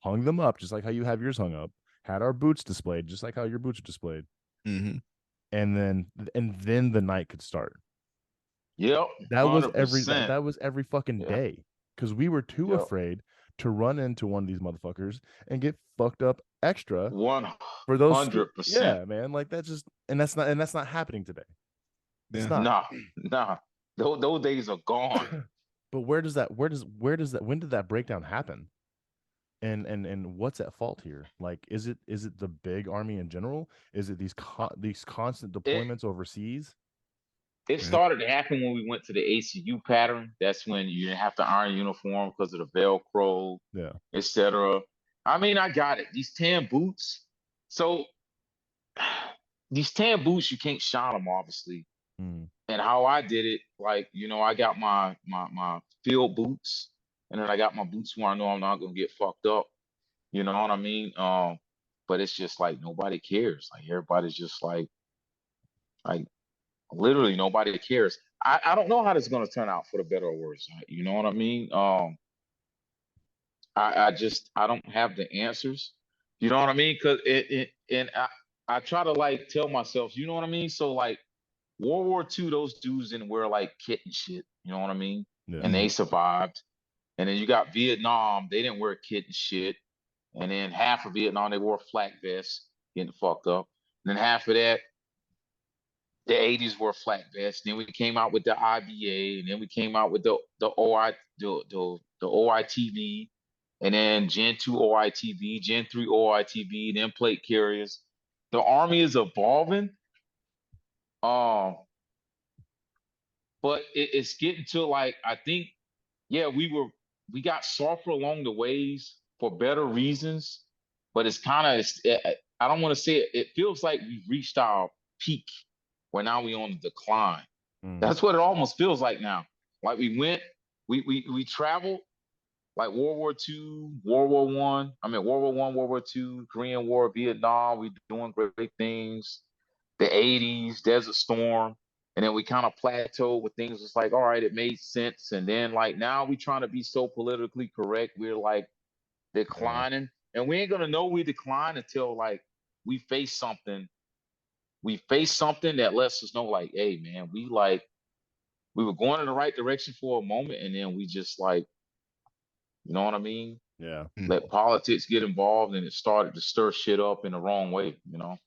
Hung them up just like how you have yours hung up. Had our boots displayed just like how your boots are displayed. And then the night could start. Yep. That was every fucking day because we were too afraid to run into one of these motherfuckers and get fucked up extra 100%. Yeah, man. Like that's just that's not happening today. It's not. Nah. Those days are gone. But when did that breakdown happen? And what's at fault here? Like, is it the big army in general? Is it these constant deployments overseas? It started to happen when we went to the ACU pattern. That's when you didn't have to iron uniform because of the Velcro, etc. I mean, I got it. These tan boots. So these tan boots, you can't shine them, obviously. And how I did it, like, I got my field boots, and then I got my boots where I know I'm not gonna get fucked up. You know what I mean? But it's just like nobody cares. Like everybody's just like literally nobody cares. I don't know how this is gonna turn out for the better or worse. You know what I mean? I don't have the answers. You know what I mean? Cause I try to like tell myself, you know what I mean? So like World War II, those dudes didn't wear like kit and shit. You know what I mean? And they survived. And then you got Vietnam, they didn't wear kit and shit. And then half of Vietnam, they wore flak vests, getting fucked up. And then half of that, the 80s were flak vests. Then we came out with the IBA, and then we came out with the OITV, and then Gen 2 OITV, Gen 3 OITV, then plate carriers. The Army is evolving. But it's getting to like, I think, we got softer along the ways for better reasons, but it's kind of, I don't want to say it, it feels like we've reached our peak where now we on the decline. That's what it almost feels like now. Like we traveled like World War II, World War One. I mean, World War One, World War II, Korean War, Vietnam. We doing great things. The 80s, Desert Storm. And then we kind of plateaued with things. It's like, all right, it made sense. And then like now we trying to be so politically correct. We're like declining. And we ain't gonna know we decline until like we face something. We face something that lets us know, like, hey man, we were going in the right direction for a moment, and then we just like, you know what I mean? Yeah. Let politics get involved, and it started to stir shit up in the wrong way, you know.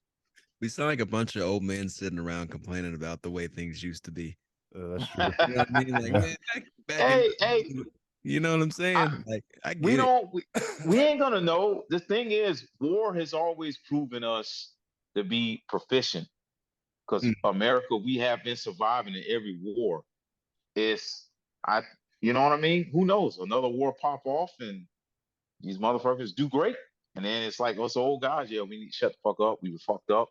We sound like a bunch of old men sitting around complaining about the way things used to be. That's true. You know what I mean? Like, man, back you know what I'm saying? I get we ain't gonna know. The thing is, war has always proven us to be proficient. Because America, we have been surviving in every war. You know what I mean? Who knows? Another war pop off and these motherfuckers do great. And then it's like, us old guys, we need to shut the fuck up. We were fucked up.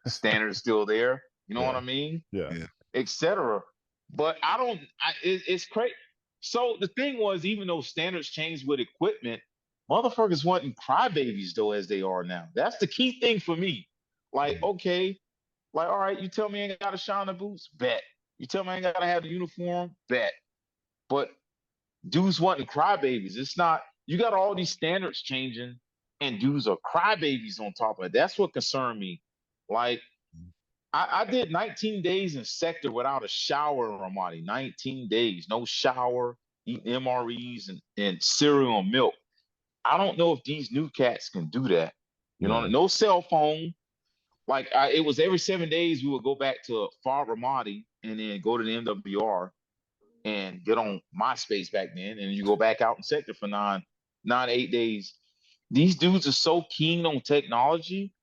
Standard is still there. You know what I mean? Yeah. Etc. But it's crazy. So the thing was, even though standards changed with equipment, motherfuckers wasn't crybabies though as they are now. That's the key thing for me. Like, okay, like, all right, you tell me I ain't gotta shine the boots, bet. You tell me I ain't gotta have the uniform, bet. But dudes wasn't crybabies. It's not, you got all these standards changing, and dudes are crybabies on top of it. That's what concerned me. Like, I did 19 days in sector without a shower in Ramadi. 19 days, no shower, eating MREs and cereal and milk. I don't know if these new cats can do that. You know, no cell phone. Like, it was every 7 days we would go back to Far Ramadi and then go to the MWR and get on MySpace back then, and you go back out in sector for 8 days. These dudes are so keen on technology.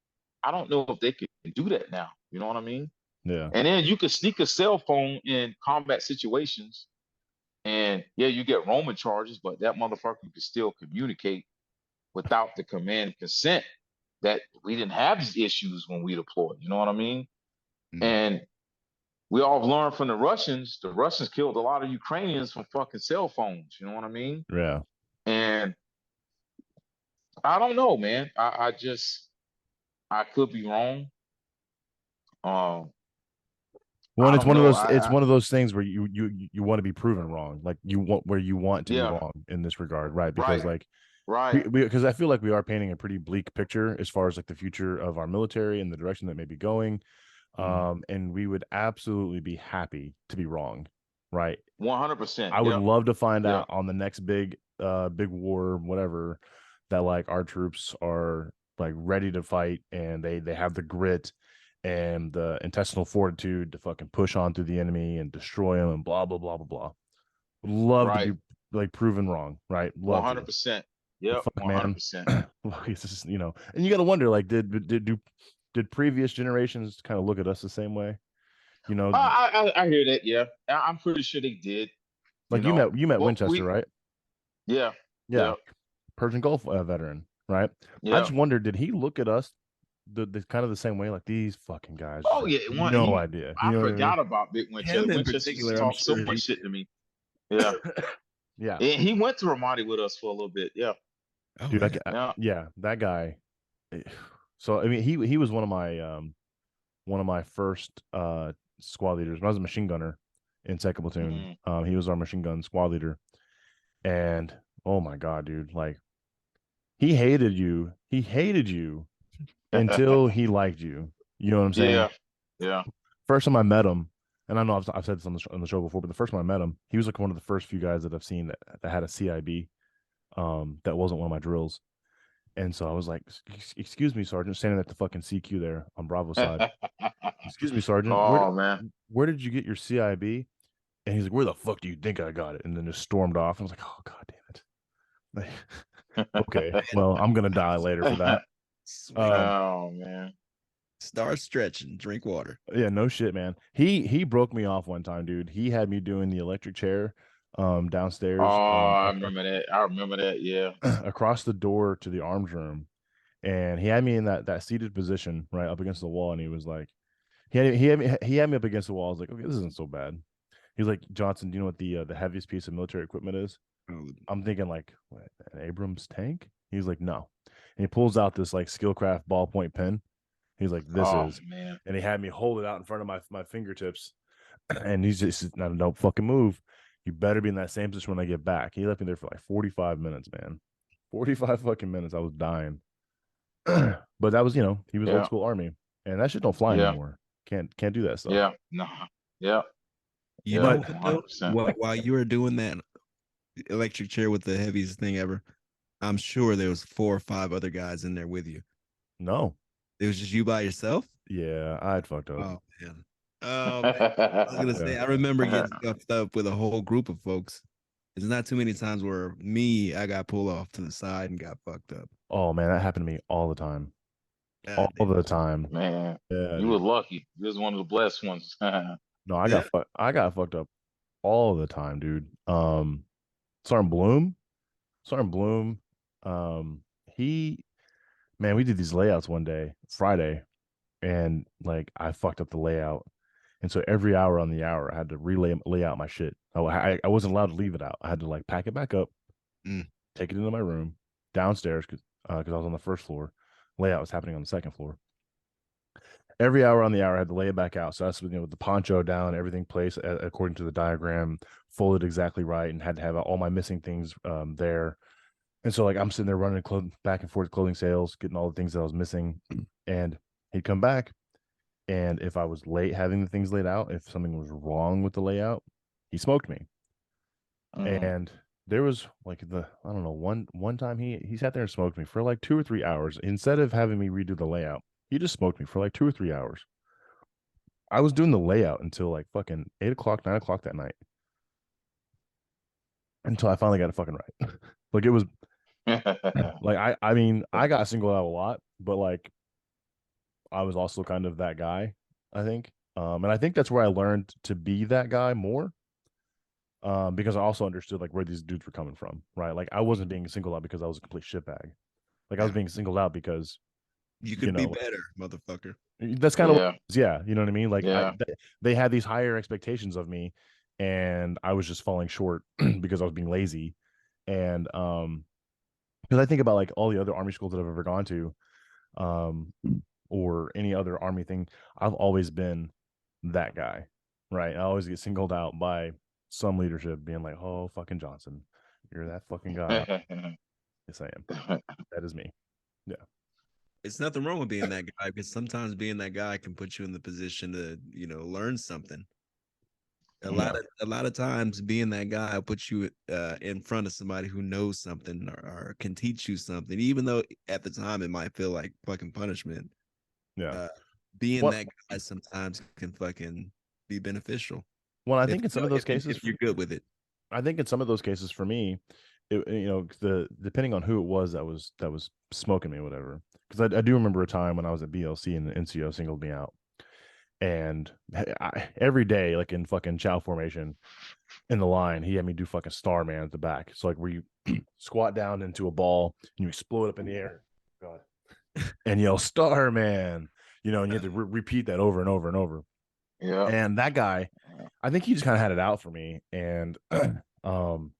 I don't know if they can do that now. You know what I mean? Yeah. And then you could sneak a cell phone in combat situations, and yeah, you get roaming charges, but that motherfucker could still communicate without the command and consent. That we didn't have these issues when we deployed. You know what I mean? And we all learned from the Russians. The Russians killed a lot of Ukrainians from fucking cell phones. You know what I mean? Yeah. And I don't know, man. I could be wrong. Well, I it's don't one of know. those. It's one of those things where you want to be proven wrong, like you want to be wrong in this regard, right? Because because I feel like we are painting a pretty bleak picture as far as like the future of our military and the direction that may be going. And we would absolutely be happy to be wrong, right? 100%. I would love to find out on the next big war, whatever, that like our troops are like ready to fight and they have the grit and the intestinal fortitude to fucking push on through the enemy and destroy them and blah blah blah blah blah. Would love to be like proven wrong, right? Love 100%. Yep, 100%. It's just, and you got to wonder, like, did previous generations kind of look at us the same way? I hear that. Yeah, I'm pretty sure they did. Like you met Winchester, right? Yeah. Persian Gulf veteran, right? Yeah. I just wondered, did he look at us the kind of the same way, like these fucking guys? Oh yeah, no idea. I forgot about Big Winchester. Winchester talked so much shit to me. Yeah, yeah. And he went to Ramadi with us for a little bit. Yeah, dude. That guy. So I mean, he was one of my first squad leaders when I was a machine gunner in second platoon. He was our machine gun squad leader, and oh my god, dude, like he hated you until he liked you. You know what I'm saying? Yeah. First time I met him, and I know I've said this on the show before, but the first time I met him, he was like one of the first few guys that I've seen that had a CIB, that wasn't one of my drills. And so I was like, excuse me, Sergeant, standing at the fucking CQ there on Bravo side. Excuse me, Sergeant. Where did you get your CIB? And he's like, where the fuck do you think I got it? And then just stormed off. I was like, oh, god damn it. Okay, well, I'm going to die later for that. Oh, man. Start stretching, drink water. Yeah, no shit, man. He broke me off one time, dude. He had me doing the electric chair downstairs. I remember that. Yeah. Across the door to the arms room. And he had me in that seated position right up against the wall. And he was like, he had me up against the wall. I was like, okay, this isn't so bad. He's like, Johnson, do you know what the heaviest piece of military equipment is? I'm thinking like, what, an Abrams tank? He's like, no. And he pulls out this like Skillcraft ballpoint pen. He's like, this is, man. And he had me hold it out in front of my fingertips. And he's just, no, don't fucking move. You better be in that same position when I get back. He left me there for like 45 minutes, man. 45 fucking minutes. I was dying. But that was, he was old school Army. And that shit don't fly anymore. Can't do that stuff. Yeah. No. Yeah. You know, while you were doing that electric chair with the heaviest thing ever, I'm sure there was 4 or 5 other guys in there with you. No. It was just you by yourself? Yeah, I had fucked up. Oh, man. I was going to say, I remember getting scuffed up with a whole group of folks. There's not too many times where I got pulled off to the side and got fucked up. Oh, man, that happened to me all the time. All the time. Man, you were lucky. You was one of the blessed ones. No, I got fucked up all the time, dude. Sergeant Bloom, we did these layouts one day, Friday, and like I fucked up the layout. And so every hour on the hour, I had to lay out my shit. I wasn't allowed to leave it out. I had to like pack it back up, take it into my room downstairs because I was on the first floor. Layout was happening on the second floor. Every hour on the hour, I had to lay it back out. So that's with the poncho down, everything placed according to the diagram, folded exactly right, and had to have all my missing things there. And so like I'm sitting there running back and forth clothing sales, getting all the things that I was missing, and he'd come back, and if I was late having the things laid out, if something was wrong with the layout, he smoked me. And there was like I don't know, one time he sat there and smoked me for like 2 or 3 hours. Instead of having me redo the layout, he just smoked me for like 2 or 3 hours. I was doing the layout until like fucking 8 o'clock, 9 o'clock that night. Until I finally got it fucking right. Like it was like I mean, I got singled out a lot, but like I was also kind of that guy, I think. And I think that's where I learned to be that guy more. Because I also understood like where these dudes were coming from, right? Like I wasn't being singled out because I was a complete shitbag. Like I was Yeah. being singled out because You you could be know better, motherfucker. that's kind of Yeah. yeah, you know what I mean. Like Yeah. they had these higher expectations of me, and I was just falling short because I was being lazy, and because I think about like all the other army schools that I've ever gone to, um, or any other army thing, I've always been that guy, right? I always get singled out by some leadership being like, "Oh, fucking Johnson, you're that fucking guy." Yes, I am. That is me. Yeah. It's nothing wrong with being that guy because sometimes being that guy can put you in the position to, learn something. Yeah. A lot of times being that guy puts you in front of somebody who knows something or can teach you something, even though at the time it might feel like fucking punishment. Yeah. Uh, Being What? that guy sometimes can fucking be beneficial Well, I if think in some of those cases, if you're good with it. I think in some of those cases for me, the depending on who it was that was smoking me, or whatever. Because I do remember a time when I was at BLC and the NCO singled me out, and every day, like in fucking chow formation in the line, he had me do fucking Starman at the back. So like where you squat down into a ball and you explode up in the air, God, and yell Starman, and you have to repeat that over and over and over. Yeah. And that guy, I think he just kind of had it out for me, and um,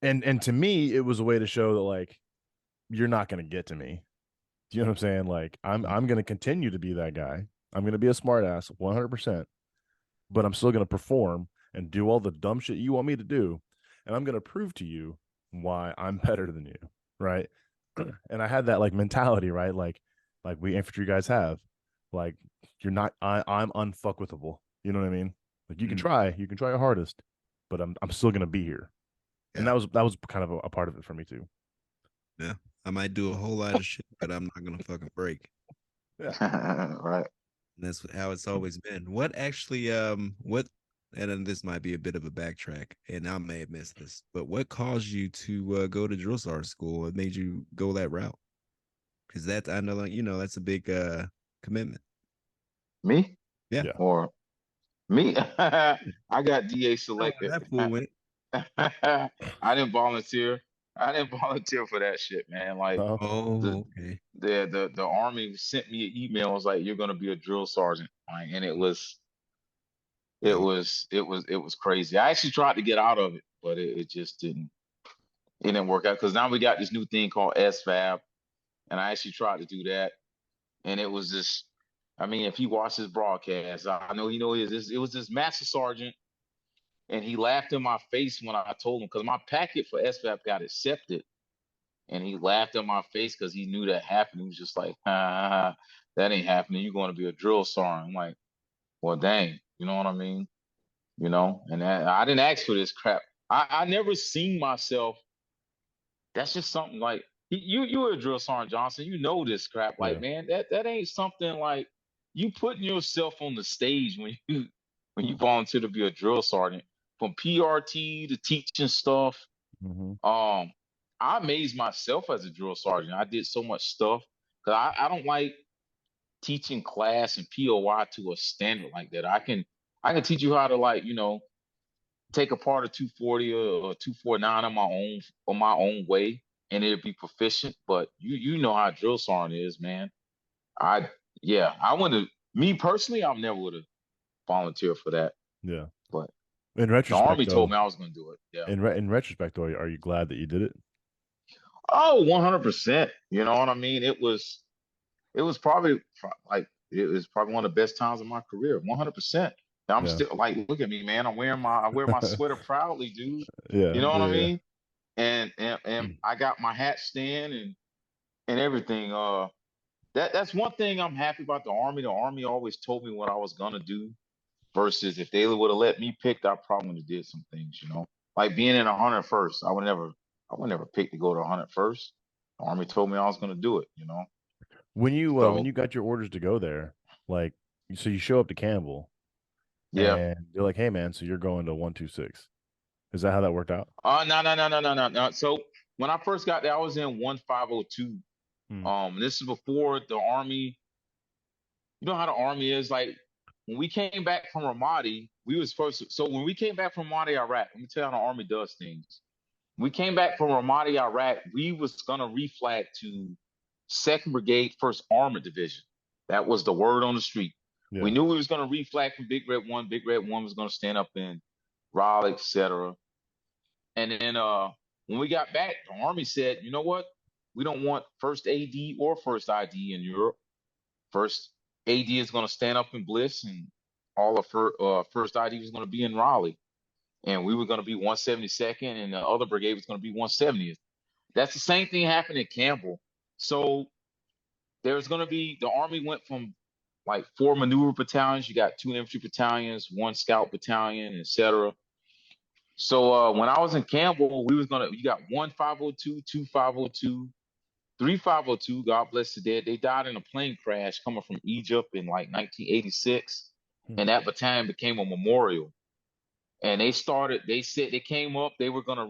and to me, it was a way to show that like you're not gonna get to me. Do you know what I'm saying? Like I'm gonna continue to be that guy. I'm gonna be a smart ass 100%, but I'm still gonna perform and do all the dumb shit you want me to do, and I'm gonna prove to you why I'm better than you, right? And I had that like mentality, right? Like we infantry guys have, like you're not. I'm unfuckwithable. You know what I mean? Like you can try your hardest, but I'm still gonna be here. And Yeah. that was kind of a part of it for me too. Yeah. I might do a whole lot of shit, but I'm not gonna fucking break. Yeah. Right. And that's how it's always been. What actually what and then this might be a bit of a backtrack, and I may have missed this, but what caused you to go to drill sergeant school? What made you go that route? Because that I know, like, that's a big commitment. Me Yeah. Yeah. or me? I got DA Oh, selected. that fool went. I didn't volunteer. I didn't volunteer for that shit, man. Like Uh-huh. the Oh, okay. the army sent me an email. It was like, you're gonna be a drill sergeant, like, and Oh, it was crazy. I actually tried to get out of it, but it just didn't. It didn't work out because now we got this new thing called SFAB, and I actually tried to do that, and it was just. I mean, if he watched this broadcast, I know he know it was this master sergeant, and he laughed in my face when I told him because my packet for SFAB got accepted, and he laughed in my face because he knew that happened. He was just like, that ain't happening. You're going to be a drill sergeant. I'm like, well, dang, you know what I mean? And I didn't ask for this crap. I never seen myself. That's just something like you were a drill sergeant Johnson. You know this crap. Like, Yeah. man, that ain't something like you putting yourself on the stage when you volunteer to be a drill sergeant from PRT to teaching stuff. Mm-hmm. Um, I amazed myself as a drill sergeant. I did so much stuff because I don't like teaching class and POI to a standard like that. I can teach you how to, like, take apart a 240 or 249 on my own way, and it'll be proficient. But you know how drill sergeant is, man. I Yeah, I want to. Me personally, I never would have volunteered for that. Yeah. But In the retrospect, army told though, me I was going to do it. Yeah. in retrospect, though, are you glad that you did it? Oh, 100%. You know what I mean? It was probably like it was probably one of the best times of my career. 100%. I'm Yeah. still like, look at me, man. I wear my sweater proudly, dude. Yeah. You know what I Yeah. mean? and I got my hat stand and everything. That's one thing I'm happy about the Army. The Army always told me what I was gonna do. Versus if they would have let me pick, I probably would have did some things. Like being in 101st. I would never pick to go to 101st. The Army told me I was gonna do it. When So you got your orders to go there, like, so you show up to Campbell yeah. and they're like, "Hey man, so you're going to 126." Is that how that worked out? No. So when I first got there, I was in 1502. Hmm. This is before the Army. You know how the Army is like when we came back from Ramadi, we was supposed to. So when we came back from Ramadi, Iraq, let me tell you how the Army does things. We came back from Ramadi, Iraq. We was gonna reflag to Second Brigade, First Armored Division. That was the word on the street. We Yeah. knew we was gonna reflag from Big Red One. Big Red One was gonna stand up in Raleigh, etc. And then when we got back, the Army said, you know what? We don't want first AD or first ID in Europe. First AD is going to stand up in Bliss, and all of first ID was going to be in Raleigh. And we were going to be 172nd, and the other brigade was going to be 170th. That's the same thing happened in Campbell. So there's going to be the Army went from like 4 maneuver battalions. You got 2 infantry battalions, 1 scout battalion, etc. So when I was in Campbell, you got 1502, 2502, 3502. God bless the dead. They died in a plane crash coming from Egypt in like 1986, Hmm. and that battalion became a memorial. And they said they came up, they were gonna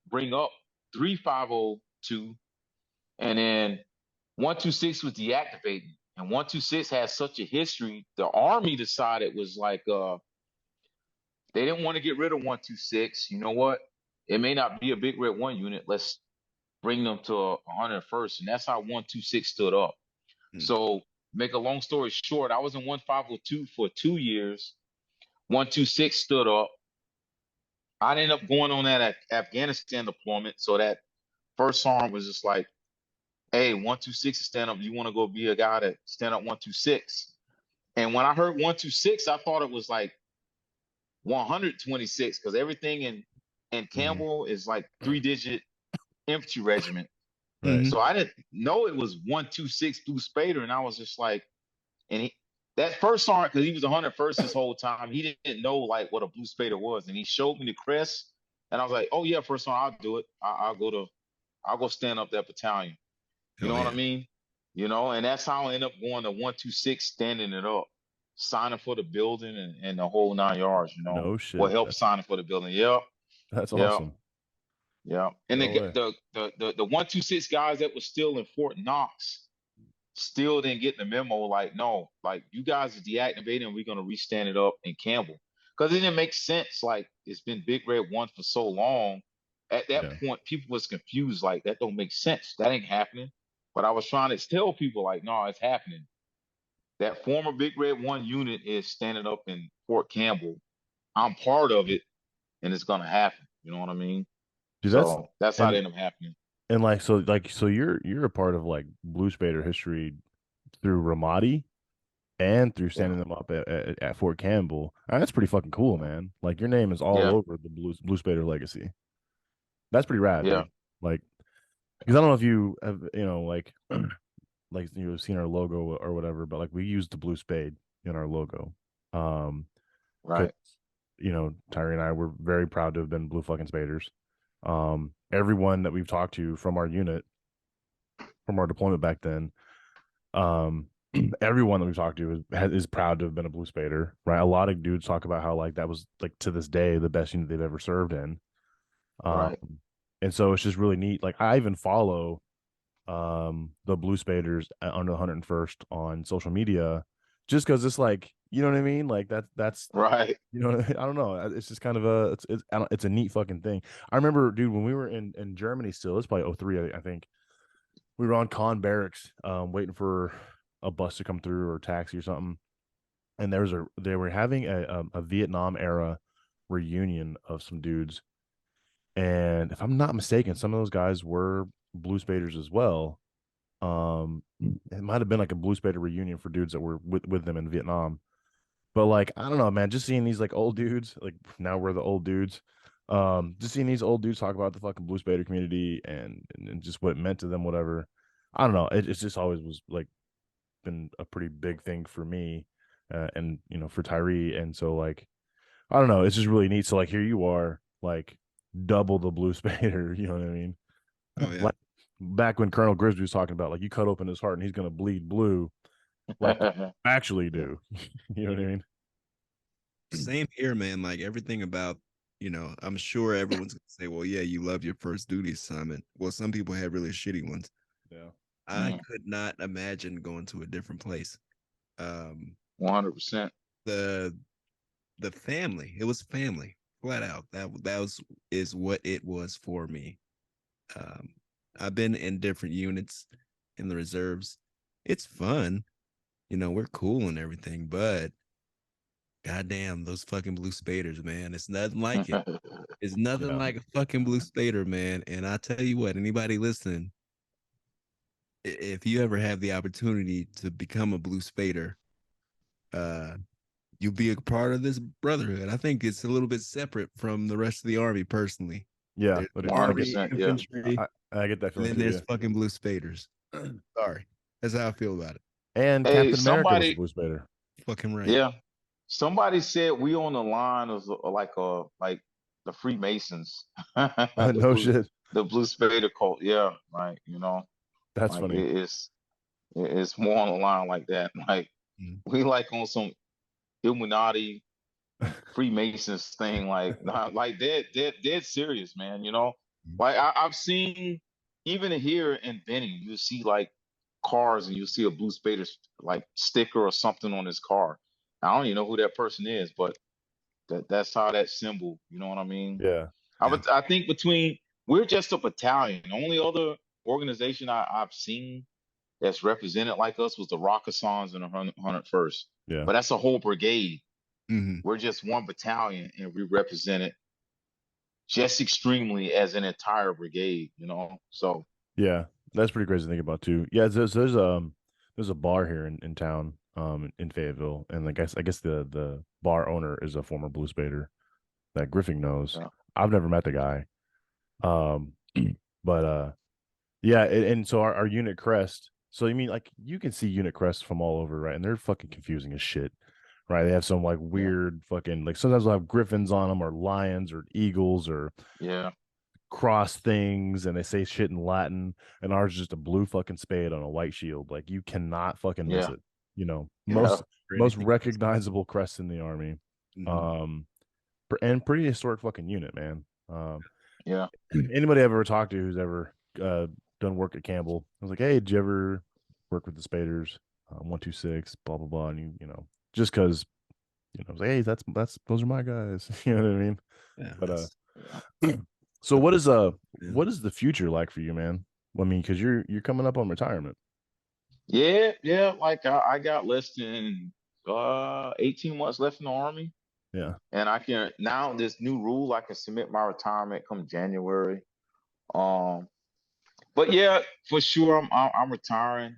bring up 3502, and then 126 was deactivating. And 126 has such a history. The Army decided was like they didn't want to get rid of 126. You know what? It may not be a big red one unit. Let's bring them to 101st. And that's how 126 stood up. Mm. So, make a long story short, I was in 1502 for 2 years. 126 stood up. I ended up going on that Afghanistan deployment. So, that first sergeant was just like, hey, 126 is stand up. You want to go be a guy that stand up 126? And when I heard 126, I thought it was like 126 because everything in Mm-hmm. Campbell is like 3-digit infantry regiment. Right. So I didn't know it was 126 Blue Spader, and I was just like, and that first sergeant, because he was 101st this whole time, he didn't know like what a Blue Spader was, and he showed me the crest, and I was like, oh yeah, first sergeant, I'll do it. I'll go stand up that battalion. You Hell know what yeah. I mean? And that's how I ended up going to 126, standing it up, signing for the building and the whole 9 yards. No Well, shit. help signing for the building. Yep, That's yep. awesome. Yeah, and No way. the 126 guys that was still in Fort Knox still didn't get the memo. Like, no, like you guys are deactivating, and we're gonna restand it up in Campbell because it didn't make sense. Like it's been Big Red One for so long. At that Yeah. point, people was confused. Like that don't make sense. That ain't happening. But I was trying to tell people like, no, it's happening. That former Big Red One unit is standing up in Fort Campbell. I'm part of it, and it's gonna happen. You know what I mean? Dude, So that's how it and ended up happening. so you're a part of like Blue Spader history through Ramadi and through Yeah. standing them up at Fort Campbell. And that's pretty fucking cool, man. Like your name is all Yeah. over the Blue Spader legacy. That's pretty rad, Yeah. dude. Like, because I don't know if you have, like, like you've seen our logo or whatever, but like we use the blue spade in our logo. Because Right. Tyree and I were very proud to have been blue fucking spaders. Everyone that we've talked to from our unit, from our deployment back then, um, everyone that we've talked to is proud to have been a blue spader, right? A lot of dudes talk about how like that was like to this day the best unit they've ever served in. Right. And so it's just really neat. Like I even follow the Blue Spaders under the 101st on social media just because it's like, you know what I mean? Like that's Right. I don't know. It's just kind of it's a neat fucking thing. I remember, dude, when we were in Germany still, it's probably 03, I think. We were on Con Barracks, waiting for a bus to come through or a taxi or something. And they were having a Vietnam era reunion of some dudes. And if I'm not mistaken, some of those guys were Blue Spaders as well. It might have been like a Blue Spader reunion for dudes that were with them in Vietnam. But like, I don't know, man, just seeing these like old dudes, like now we're the old dudes, Just seeing these old dudes talk about the fucking Blue Spader community and just what it meant to them, whatever. I don't know. It's just always was like been a pretty big thing for me, and for Tyree, and so like I don't know. It's just really neat. So like here you are, like double the Blue Spader. You know what I mean? Oh yeah. Like back when Colonel Grisby was talking about like you cut open his heart and he's gonna bleed blue. Like actually do. You know what I mean? Same here, man. Like everything about, I'm sure everyone's gonna say, well, yeah, you love your first duty assignment. Well, some people have really shitty ones. Yeah. I could not imagine going to a different place. 100%. The family, it was family, flat out. That was is what it was for me. Um, I've been in different units in the reserves. It's fun, we're cool and everything, but goddamn, those fucking Blue Spaders, man. It's nothing like it. It's nothing Yeah. like a fucking Blue Spader, man. And I tell you what, anybody listening, if you ever have the opportunity to become a Blue Spader, uh, you'll be a part of this brotherhood. I think it's a little bit separate from the rest of the army, personally. Yeah. There's But army, 100%. Yeah. infantry, I get that and feeling then too. there's Yeah. fucking Blue Spaders. Sorry. That's how I feel about it. And Hey, Captain America was a somebody, Blue Spader. Fucking right. yeah, somebody said we on the line of like the Freemasons, No shit. the Blue Spader cult. Yeah, like That's like funny. it's more on the line like that. Like Mm. we like on some Illuminati Freemasons thing, like nah, like dead serious, man. Like I've seen even here in Benning, you see like cars and you see a Blue Spader like sticker or something on his car. I don't even know who that person is, but that's how that symbol. You know what I mean? Yeah. Yeah. I think between we're just a battalion. The only other organization I've seen that's represented like us was the Rockassons and the 101st, Yeah. but that's a whole brigade. Mm-hmm. We're just one battalion and we represent it just extremely as an entire brigade, So Yeah. That's pretty crazy to think about too. Yeah, there's a bar here in town, in Fayetteville, and I guess the bar owner is a former Blue Spader that Griffin knows. yeah, I've never met the guy. Um but yeah, and so our unit crest. So you mean like you can see unit crests from all over, right? And they're fucking confusing as shit. Right. They have some like yeah, weird fucking like sometimes they'll have griffins on them or lions or eagles or yeah, cross things and they say shit in Latin, and ours is just a blue fucking spade on a white shield. Like you cannot fucking miss yeah, it. You know, yeah, most Anything else? recognizable crest in the army. Mm-hmm. Um and pretty historic fucking unit, man. yeah. Anybody I've ever talked to who's ever done work at Campbell, I was like, hey, did you ever work with the Spaders? 126, blah blah blah. And just because I was like, hey, that's those are my guys. You know what I mean? Yeah, But that's so the yeah. what is the future like for you, man? I mean, because you're coming up on retirement. Yeah, yeah. Like I got less than 18 months left in the army. Yeah, And I can now this new rule, I can submit my retirement come January. Um, but yeah, for sure, I'm retiring.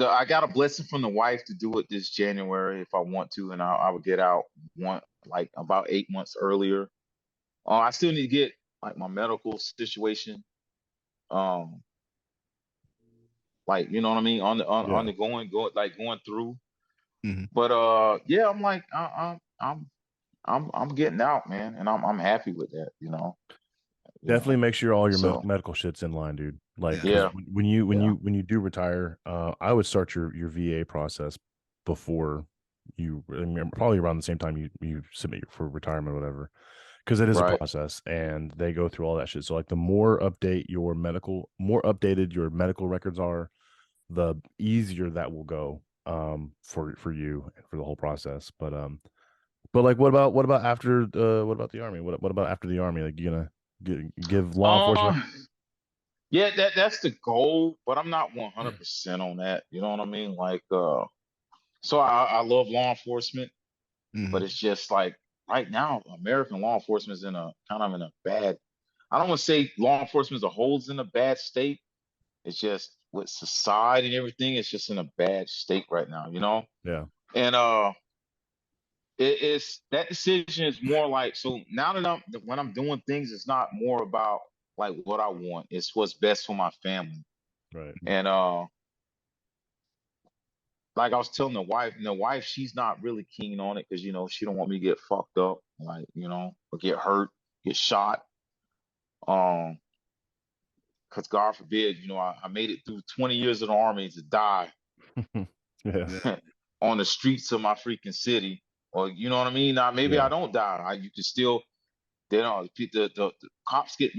I got a blessing from the wife to do it this January if I want to, and I would get out one like about 8 months earlier. I still need to get like my medical situation, um, like you know what I mean, on yeah, the going through. Mm-hmm. But yeah, I'm like I'm getting out, man, and I'm happy with that. definitely make sure all your So medical shit's in line, dude. Like, Yeah. because yeah, when yeah, you do retire, I would start your VA process before I mean, probably around the same time you submit for retirement or whatever, because it is a right. process and they go through all that shit. So like the more more updated your medical records are, the easier that will go for you and for the whole process. But like what about the army? What about after the army? Like you gonna give law enforcement? Uh, yeah, that's the goal, but I'm not 100% on that. You know what I mean? Like, so I love law enforcement, Mm-hmm. but it's just like right now, American law enforcement is in a kind of in a bad. I don't want to say law enforcement as a whole is in a bad state. It's just with society and everything, it's just in a bad state right now. Yeah. And it's that decision is more like, so now that when I'm doing things, it's not more about like what I want. It's what's best for my family. Right. And like I was telling the wife, she's not really keen on it because she don't want me to get fucked up, like or get hurt, get shot. Um, because God forbid, I made it through 20 years of the army to die Yeah. Yeah. on the streets of my freaking city. Or you know what I mean? Now maybe I Yeah. don't die. You can still, the cops get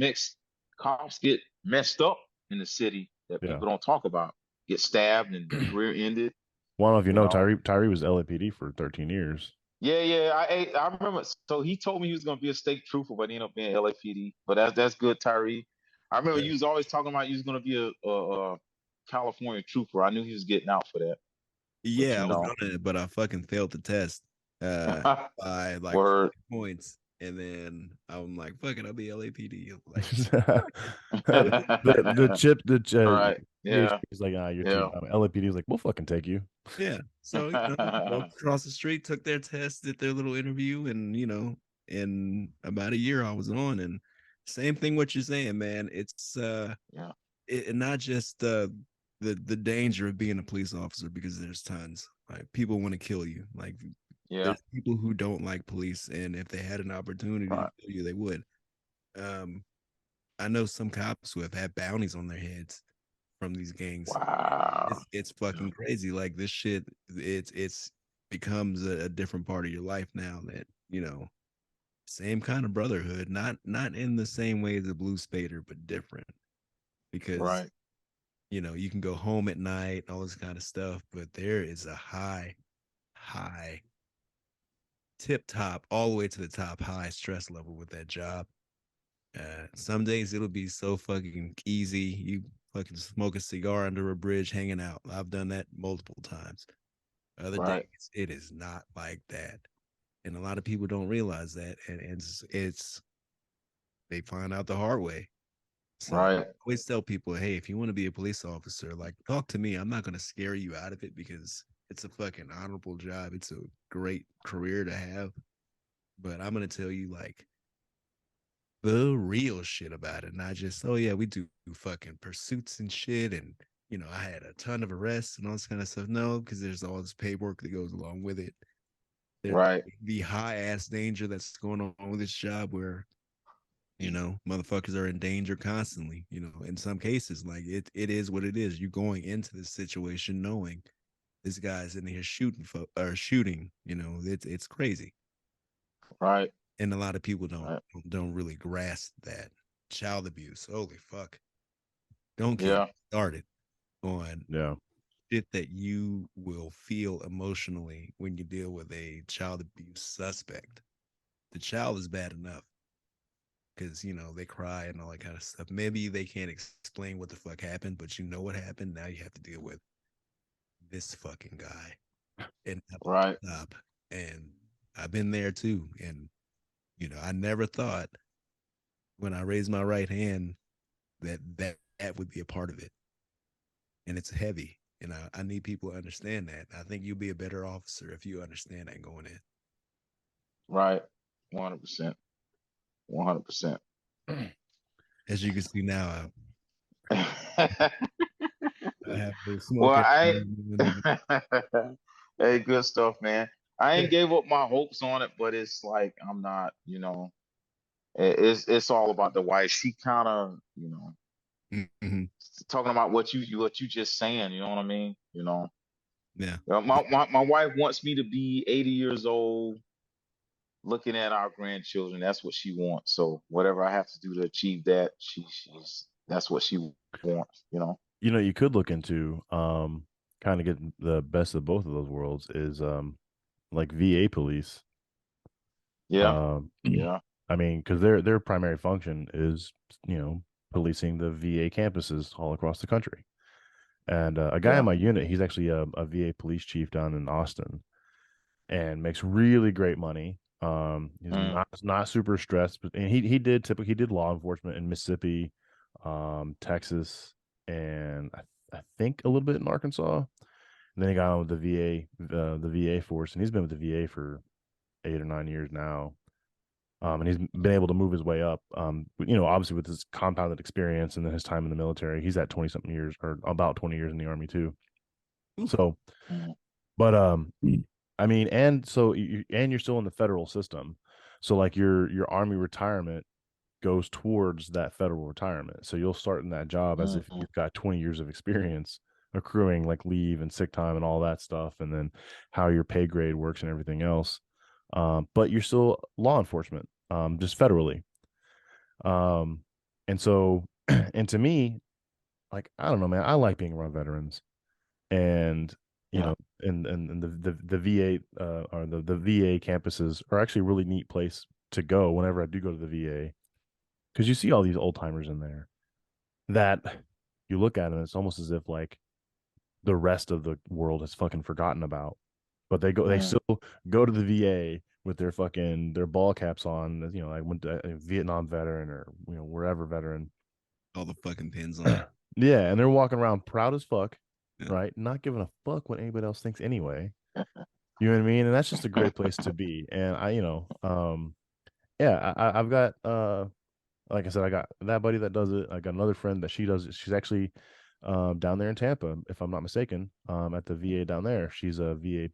messed up in the city that Yeah. people don't talk about. Get stabbed and career ended. Well, I don't know if you You know, know. Tyree was LAPD for 13 years. Yeah, yeah. I remember. So he told me he was gonna be a state trooper, but he ended up being LAPD. But that's good, Tyree. I remember Yeah. you was always talking about you was gonna be a California trooper. I knew he was getting out for that. But Yeah, I was on it, but I fucking failed the test by like word. 40 points. And then I'm like, fuck it, I'll be LAPD. Like, The chip, All right. Yeah. is like, you're too Yeah. dumb. LAPD is like, we'll fucking take you. yeah. So, walked across the street, took their test, did their little interview, and in about a year I was on. And same thing what you're saying, man. It's Yeah. not just the danger of being a police officer, because there's tons. Like, people want to kill you. Like, Yeah. there's people who don't like police, and if they had an opportunity to Right. kill you, they would. Um, I know some cops who have had bounties on their heads from these gangs. Wow. It's fucking crazy. Like, this shit, it's becomes a different part of your life now. That same kind of brotherhood, not in the same way as a Blue Spader, but different, because Right. you can go home at night, all this kind of stuff, but there is a high tip top, all the way to the top, high stress level with that job. Some days it'll be so fucking easy. You fucking smoke a cigar under a bridge hanging out. I've done that multiple times. Other days Right. it is not like that. And a lot of people don't realize that. And it's they find out the hard way. So I Right. always tell people, hey, if you want to be a police officer, like, talk to me. I'm not going to scare you out of it, because it's a fucking honorable job. It's a great career to have. But I'm going to tell you, like, the real shit about it, not just, oh yeah, we do fucking pursuits and shit, and I had a ton of arrests and all this kind of stuff. No, because there's all this paperwork that goes along with it. There, Right. the high ass danger that's going on with this job, where motherfuckers are in danger constantly. In some cases, like, it is what it is. You're going into this situation knowing this guy's in here shooting. It's crazy. Right. And a lot of people Right. don't really grasp that. Child abuse, holy fuck, don't get Yeah. started on Yeah. shit that you will feel emotionally when you deal with a child abuse suspect. The child is bad enough, because they cry and all that kind of stuff. Maybe they can't explain what the fuck happened, but you know what happened. Now you have to deal with this fucking guy, and Right. stop. And I've been there too. And I never thought, when I raised my right hand, that would be a part of it. And it's heavy. And I need people to understand that. I think you'll be a better officer if you understand that going in. Right. 100%. 100%. As you can see now, I have the smoke. Well, hey, good stuff, man. I ain't gave up my hopes on it, but it's like I'm not, it's all about the wife. She kind of, Mm-hmm. talking about what you just saying. You know what I mean? Yeah. My wife wants me to be 80 years old, looking at our grandchildren. That's what she wants. So whatever I have to do to achieve that, she's that's what she wants. You could look into kind of get the best of both of those worlds is like VA police. Yeah. Um, Yeah. I mean, because their primary function is policing the VA campuses all across the country. And a guy in Yeah. my unit, he's actually a VA police chief down in Austin, and makes really great money. He's Mm, not super stressed, but and he did law enforcement in Mississippi, Texas, and I think a little bit in Arkansas. And then he got on with the VA force, and he's been with the VA for 8 or 9 years now. And he's been able to move his way up. Obviously with his compounded experience and then his time in the military, he's at 20 something years or about 20 years in the Army too. So, but I mean, and so you're still in the federal system, so like your Army retirement goes towards that federal retirement. So you'll start in that job as if you've got 20 years of experience accruing like leave and sick time and all that stuff, and then how your pay grade works and everything else. But you're still law enforcement, just federally. And so, and to me, like, I don't know, man, I like being around veterans, and and the VA or the VA campuses are actually a really neat place to go whenever I do go to the VA, because you see all these old timers in there that you look at, and it's almost as if like the rest of the world has fucking forgotten about, but they still go to the VA with their ball caps on. I went to a Vietnam veteran or wherever veteran, all the fucking pins on. Yeah, and they're walking around proud as fuck, right? Not giving a fuck what anybody else thinks anyway. You know what I mean? And that's just a great place to be. And I've got like I said, I got that buddy that does it. I got another friend that she does it. She's actually down there in Tampa, if I'm not mistaken, at the VA down there. She's a VA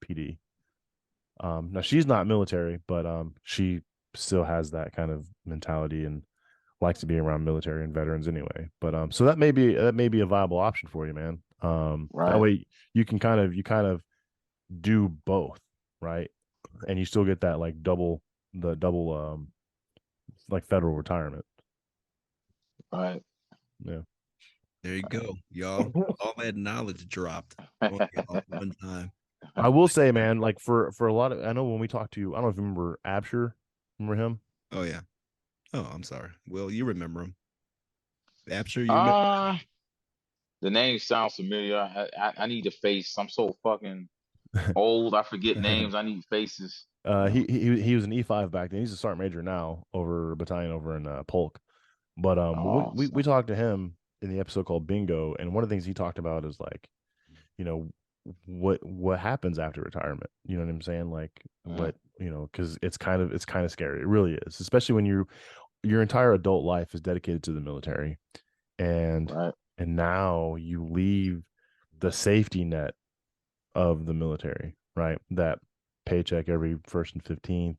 PD. Now she's not military, but she still has that kind of mentality and likes to be around military and veterans anyway. But so that may be a viable option for you, man. That way you kind of do both, right? And you still get that like double like federal retirement. Right. Yeah. There you go, y'all. All that knowledge dropped on y'all one time. I will say, man, like for a lot of, I know when we talked to, I don't know if you remember Absher. Remember him? Oh yeah. Oh, I'm sorry. Well, you remember him. Absher, you remember? The name sounds familiar. I need a face. I'm so fucking old. I forget names. I need faces. He was an E5 back then. He's a sergeant major now, over a battalion over in Polk. But we talked to him in the episode called Bingo, and one of the things he talked about is like, what happens after retirement. You know what I'm saying? Like what, because it's kind of scary. It really is, especially when your entire adult life is dedicated to the military, and now you leave the safety net of the military, right? That paycheck every 1st and 15th,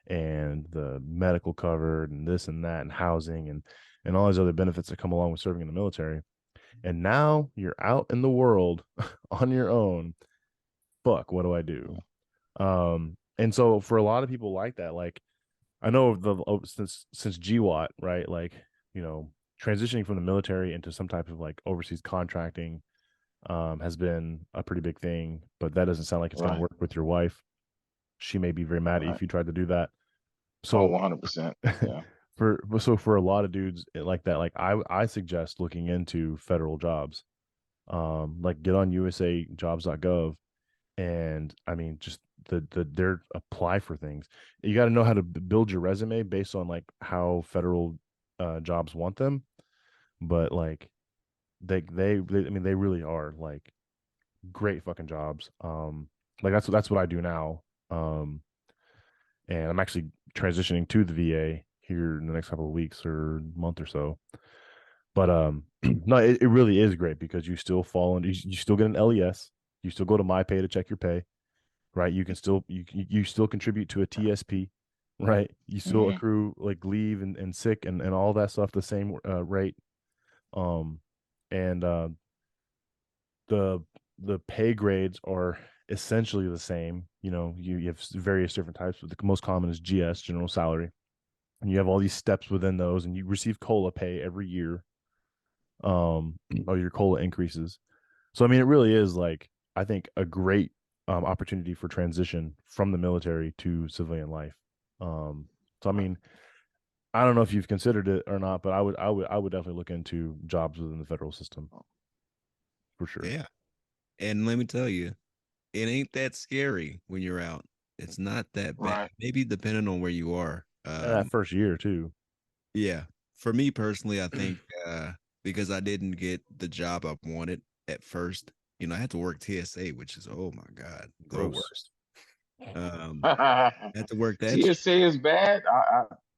and the medical covered, and this and that, and housing, and all these other benefits that come along with serving in the military. And now you're out in the world on your own. Fuck, what do I do? And so for a lot of people like that, like I know since GWAT, right? Like, transitioning from the military into some type of like overseas contracting has been a pretty big thing, but that doesn't sound like it's going to work with your wife. She may be very mad at you if you tried to do that. So 100%. Yeah. for a lot of dudes like that, like I suggest looking into federal jobs. Like get on usajobs.gov, and I mean just their apply for things. You got to know how to build your resume based on like how federal jobs want them, but like they I mean they really are like great fucking jobs. Like that's what I do now. And I'm actually transitioning to the VA here in the next couple of weeks or month or so. But no, it really is great because you still fall into, you still get an LES, you still go to MyPay to check your pay, right? You can still you still contribute to a TSP, right? You still accrue like leave and sick and all that stuff the same rate. And the pay grades are essentially the same. You have various different types, but the most common is GS, general salary, and you have all these steps within those, and you receive COLA pay every year. Or your COLA increases. So I mean, it really is like, I think, a great opportunity for transition from the military to civilian life. So I mean, I don't know if you've considered it or not, but I would definitely look into jobs within the federal system for sure. Yeah. And let me tell you, it ain't that scary when you're out. It's not that bad. Maybe depending on where you are. That first year too. Yeah. For me personally, I think because I didn't get the job I wanted at first, I had to work TSA, which is, oh my God, Gross. the worst. Had to work that shit. TSA is bad.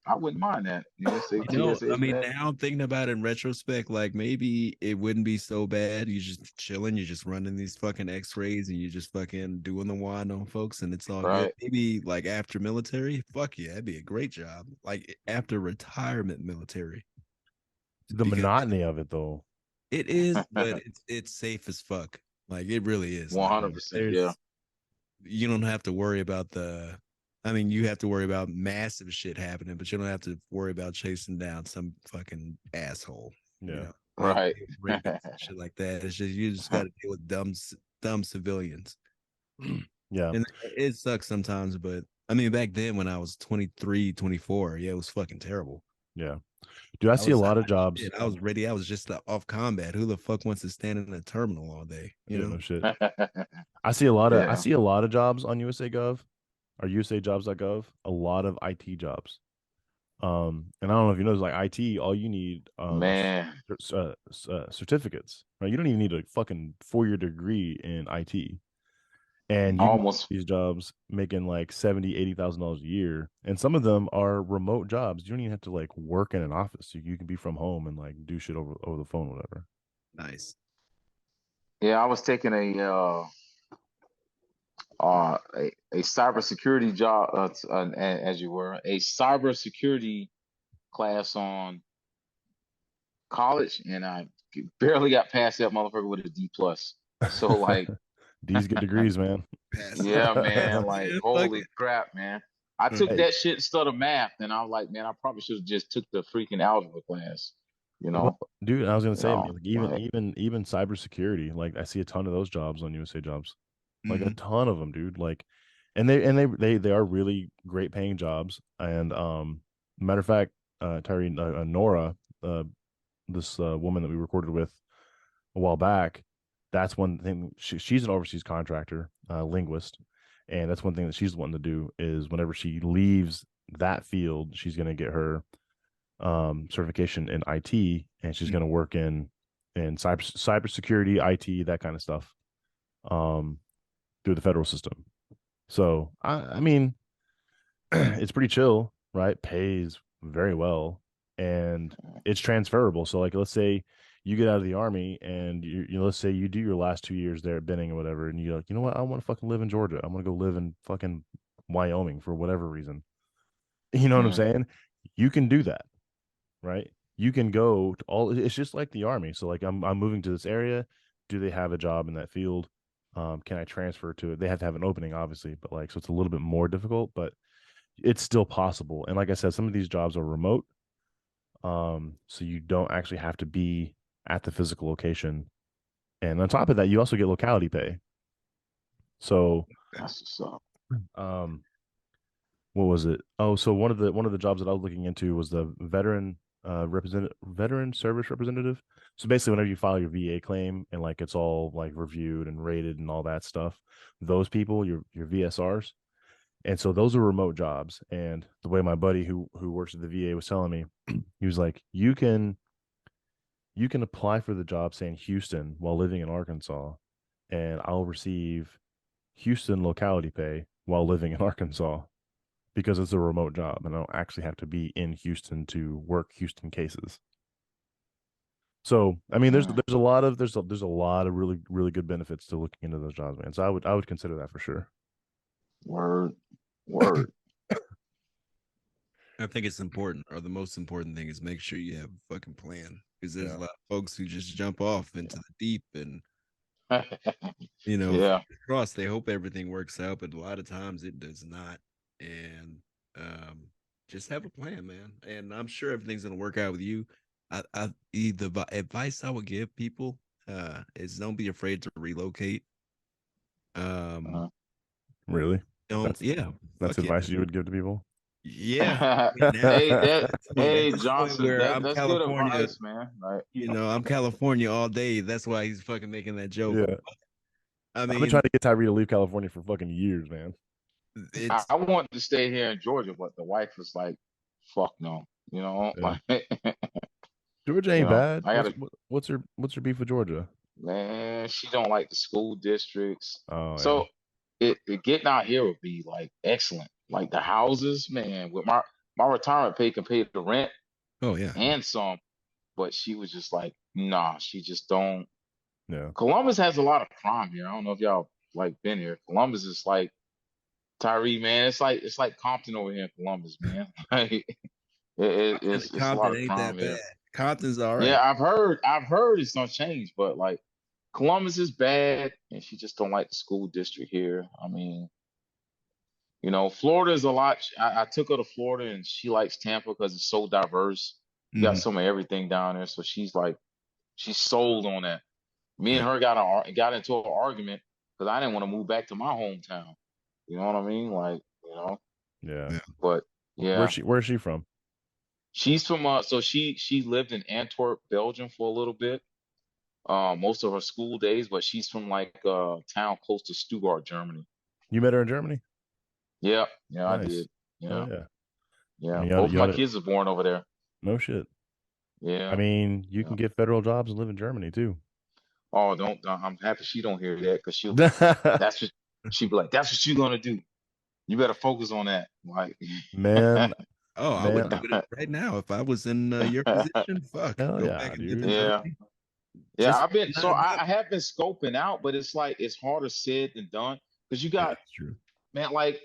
I wouldn't mind that. You say TSA I is mean, bad. now I'm thinking about it in retrospect, like maybe it wouldn't be so bad. You just chilling, you're just running these fucking x-rays and you just fucking doing the wand on folks and it's all good. Right. Maybe like after military, fuck yeah, that'd be a great job. Like after retirement military. The Because monotony of it, though. it is, but it's safe as fuck. Like it really is. Like 100%. Yeah. there's you don't have to worry about I mean, you have to worry about massive shit happening, but you don't have to worry about chasing down some fucking asshole. Yeah. You know, Right. shit like that. It's just you just got to deal with dumb civilians, Yeah. and it sucks sometimes. But I mean, back then when I was 23, 24, yeah, it was fucking terrible. Yeah. Dude, I see a lot of jobs. Shit, I was ready. I was just off combat. Who the fuck wants to stand in a terminal all day? You Yeah, know? no shit. I see a lot of Yeah. I see a lot of jobs on USA Gov or usajobs.gov, a lot of IT jobs. And I don't know if you know, like IT, all you need Man. certificates, right? You don't even need a fucking 4-year degree in IT. And you can get Almost. these jobs making like $70,000-$80,000 a year. And some of them are remote jobs. You don't even have to like work in an office. You can be from home and like do shit over the phone, whatever. Nice. Yeah, I was taking a cybersecurity job, as you were, a cybersecurity class on college, and I barely got past that motherfucker with a D plus. So like, These get degrees, man. Pass it. yeah, man, like Yeah, fuck holy it. crap, man. I took Hey, that shit instead of math, and I was like, man, I probably should have just took the freaking algebra class, you well, know, dude, I was gonna you say, man, know, like like, even cybersecurity, like I see a ton of those jobs on USA Jobs, like a Mhm. ton of them, dude. Like, and they are really great paying jobs. And matter of fact, Tyree, Nora, this woman that we recorded with a while back, that's one thing. She's an overseas contractor, linguist, and that's one thing that she's wanting to do is whenever she leaves that field, she's gonna get her certification in IT, and she's going to work in cybersecurity, IT, that kind of stuff, um, through the federal system. So I mean, it's pretty chill, right? Pays very well, and it's transferable. So like, let's say you get out of the army, and let's say you do your last 2 years there at Benning or whatever, and you're like, you know what, I want to fucking live in Georgia. I'm gonna go live in fucking Wyoming for whatever reason. You know what I'm mm, saying? You can do that, right? You can go to all. It's just like the army. So like I'm moving to this area. Do they have a job in that field? Can I transfer to it? They have to have an opening, obviously, but like so it's a little bit more difficult, but it's still possible. And like I said, some of these jobs are remote. So you don't actually have to be at the physical location. And on top of that, you also get locality pay. So that's what's up. um what was it? Oh, so one of the jobs that I was looking into was the veteran service representative. So basically, whenever you file your VA claim and like it's all like reviewed and rated and all that stuff, those people, your VSRs, and so those are remote jobs. And the way my buddy who works at the VA was telling me, he was like, you can apply for the job saying Houston while living in Arkansas, and I'll receive Houston locality pay while living in Arkansas because it's a remote job and I don't actually have to be in Houston to work Houston cases. So I mean, Mm, there's a lot of really really good benefits to looking into those jobs, man. So I would consider that for sure. word, word. I think it's important, or the most important thing is make sure you have a fucking plan. Because there's a Yeah. lot of folks who just jump off into the deep and Yeah. cross. They hope everything works out, but a lot of times it does not. And um, just have a plan, man. And I'm sure everything's gonna work out with you. The advice I would give people is don't be afraid to relocate. Um, Uh-huh. Really? don't That's yeah, that's fuck yeah, advice you would give to people? yeah. I mean, now Hey, at hey this point Johnson, where I'm that's good California, advice, man. Like, I'm California all day. That's why he's fucking making that joke. Yeah. I I've been trying mean, to get Tyree to leave California for fucking years, man. it's I want to stay here in Georgia, but the wife was like, "Fuck no," you know. Yeah. Like, Georgia you ain't know, bad. I gotta, What's your beef with Georgia? man. She don't like the school districts. Oh yeah. So getting out here would be like excellent. Like the houses, man, with my retirement pay can pay the rent Oh yeah. and some, but she was just like, nah, she just don't. Yeah. Columbus has a lot of crime here. I don't know if y'all like been here. Columbus is like Tyree, man. It's like Compton over here in Columbus, man. Like it's a lot Compton of ain't crime that bad. here. Compton's all right. Yeah, I've heard it's gonna change, but like Columbus is bad, and she just don't like the school district here. I mean, Florida is a lot. I took her to Florida, and she likes Tampa because it's so diverse. You got Mhm. some of everything down there, so she's sold on that. Me Yeah. and her got into an argument because I didn't want to move back to my hometown. You know what I mean? Like, Yeah. Yeah. but yeah, Where's she from? she's from so she lived in Antwerp, Belgium for a little bit, most of her school days, but she's from like a town close to Stuttgart, Germany. You met her in Germany? Yeah, yeah, I Nice. did. Oh Yeah, yeah. I yeah. mean, Both of my kids are born over there. no shit. I Yeah, mean, you yeah. can get federal jobs and live in Germany too. Oh, don't. I'm happy she don't hear that because that's what she'd be like. That's what you're gonna do. You better focus on that. Like, Man, Oh, I would do man, it right now if I was in your position. Fuck, hell go yeah, back and live in dude. yeah, Germany. yeah. Just I've been so lined up. I have been scoping out, but it's like it's harder said than done because you Yeah, got that's true. man, like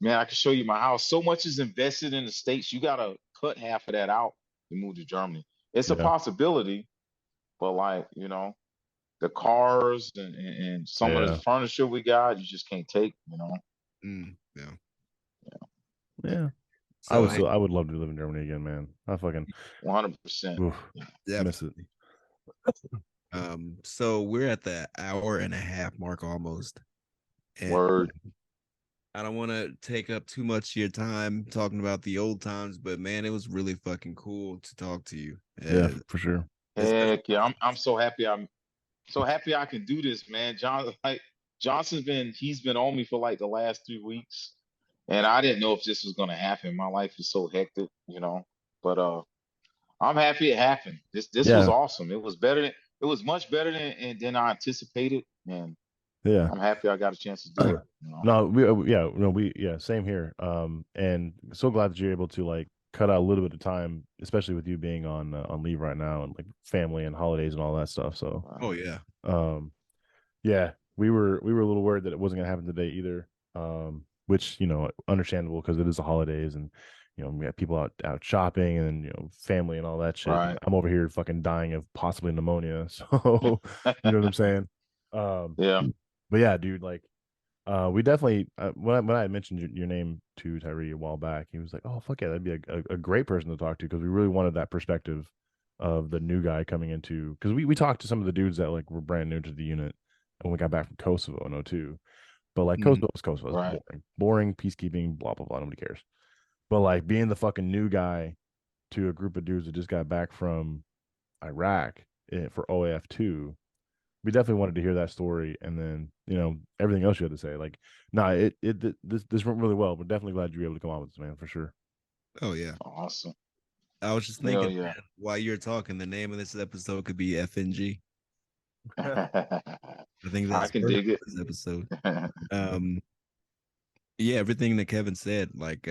man, I can show you my house. So much is invested in the States. You gotta cut half of that out to move to Germany. It's a Yeah, possibility, but like, the cars and some of the yeah, furniture we got, you just can't take. Yeah. yeah. So hey, I would love to live in Germany again, man. I fucking 100%. oof, miss it. definitely. So we're at the hour and a half mark almost, and Word. I don't want to take up too much of your time talking about the old times, but man, it was really fucking cool to talk to you. Yeah, for sure. Especially, Heck yeah. I'm so happy so happy I can do this, man. He's been on me for like the last 3 weeks. And I didn't know if this was gonna happen. My life is so hectic. But I'm happy it happened. This was Yeah, awesome. It was much better than I anticipated. And yeah. I'm happy I got a chance to do it. No, yeah, same here. And so glad that you're able to like cut out a little bit of time, especially with you being on leave right now and like family and holidays and all that stuff. So, oh yeah, um, yeah, we were a little worried that it wasn't gonna happen today either. Which understandable because it is the holidays and we have people out shopping and family and all that shit. And Right. I'm over here fucking dying of possibly pneumonia. So you know what I'm saying? Um, Yeah. but yeah, dude, like we definitely when I had mentioned your name to Tyree a while back, he was like, "Oh fuck yeah, that'd be a great person to talk to," because we really wanted that perspective of the new guy coming into because we talked to some of the dudes that like were brand new to the unit when we got back from Kosovo in '02. But like Mhm. Kosovo is Right. boring peacekeeping, blah blah blah. Nobody cares. But like being the fucking new guy to a group of dudes that just got back from Iraq for OAF 2, we definitely wanted to hear that story, and then everything else you had to say. Like, nah, this went really well. We're definitely glad you were able to come on with this, man, for sure. oh yeah. Awesome. I was just Hell thinking, yeah. man, while you're talking, the name of this episode could be FNG. I think I that's can perfect dig it. for this episode. Um, yeah, everything that Kevin said, like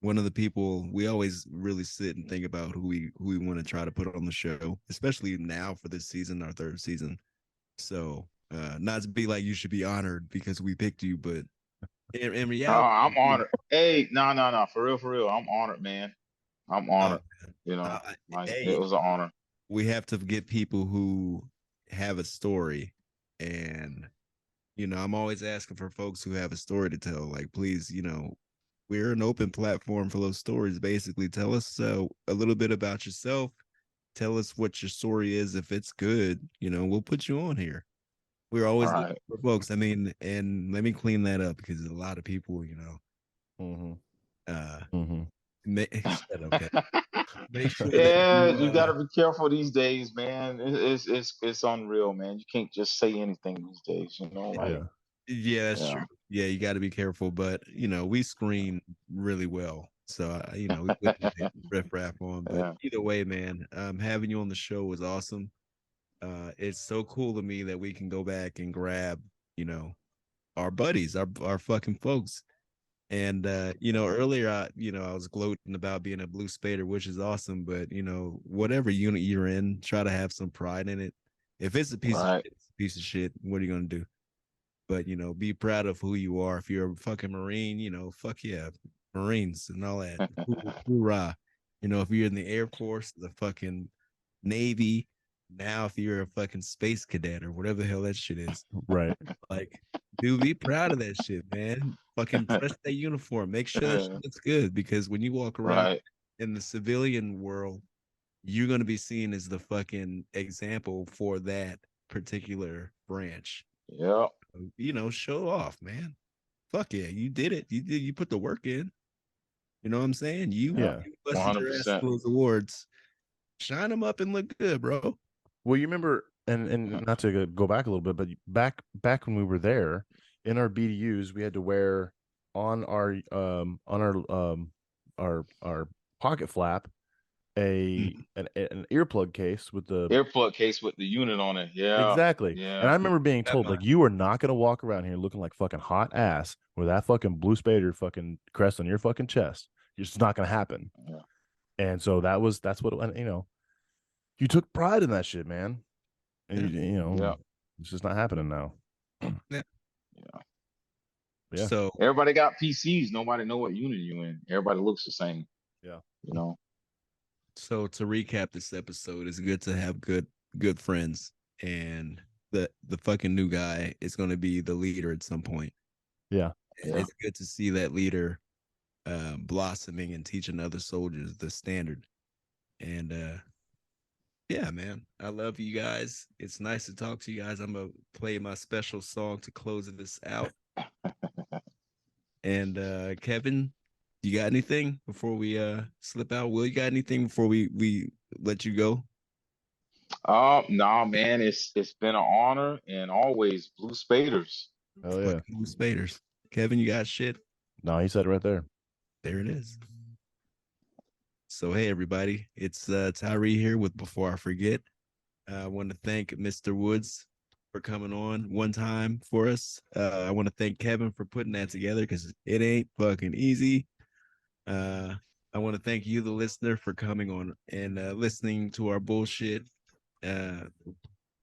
one of the people we always really sit and think about who we want to try to put on the show, especially now for this season, our third season. So not to be like you should be honored because we picked you, but in Oh, reality, I'm honored. Hey, no, no, no, for real, for real. I'm honored, man. I'm uh, honored. You know, like it hey, was an honor. we have to get people who have a story, and I'm always asking for folks who have a story to tell. Like, please, we're an open platform for those stories. Basically, tell us a little bit about yourself. Tell us what your story is. If it's good, we'll put you on here. We're All always looking right. for folks. I mean, and let me clean that up because a lot of people, Mm-hmm. uh, Mm-hmm. shut up, Kevin. Make sure that Yeah, you, you gotta be careful these days, man. It's unreal, man. You can't just say anything these days, like Yeah. yeah, that's yeah. true. Yeah, you got to be careful, but we screen really well, so we wouldn't hit riff raff on. But Yeah. either way, man, having you on the show was awesome. It's so cool to me that we can go back and grab, our buddies, our fucking folks. And earlier I was gloating about being a Blue Spader, which is awesome, but whatever unit you're in, try to have some pride in it. If it's a piece of shit, it's a piece of shit. What are you gonna do? But be proud of who you are. If you're a fucking Marine, fuck yeah, Marines and all that. Hoorah. If you're in the Air Force, the fucking Navy, now if you're a fucking space cadet or whatever the hell that shit is. Right. Like, dude, be proud of that shit, man. Fucking press that uniform. Make sure that shit looks good, because when you walk around in the civilian world, you're gonna be seen as the fucking example for that particular branch. Yeah. Show off, man. Fuck yeah, you did it. You put the work in. You know what I'm saying? You busted your ass 100%. for those awards. Shine them up and look good, bro. Well, you remember, and not to go back a little bit, but back when we were there in our BDUs, we had to wear on our our pocket flap an earplug case with the earplug case with the unit on it. Yeah. Exactly. Yeah. And I remember being told, like, you are not gonna walk around here looking like fucking hot ass with that fucking Blue Spader fucking crest on your fucking chest. It's just not gonna happen. Yeah. And so that's what you took pride in that shit, man. And it's just not happening now. Yeah. Yeah. So everybody got PCs. Nobody know what unit you in. Everybody looks the same. Yeah. So to recap this episode, it's good to have good friends, and the fucking new guy is going to be the leader at some point. Yeah. It's good to see that leader blossoming and teaching other soldiers the standard. And yeah, man, I love you guys. It's nice to talk to you guys. I'm gonna play my special song to close this out. And Kevin, you got anything before we slip out? Will, you got anything before we let you go? No, man, it's been an honor, and always Blue Spaders. Oh yeah. Blue Spaders. Kevin, you got shit? No, he said it right there. There it is. So hey everybody, it's Tyree here with Before I Forget. I want to thank Mr. Woods for coming on one time for us. I want to thank Kevin for putting that together, because it ain't fucking easy. I want to thank you, the listener, for coming on and listening to our bullshit.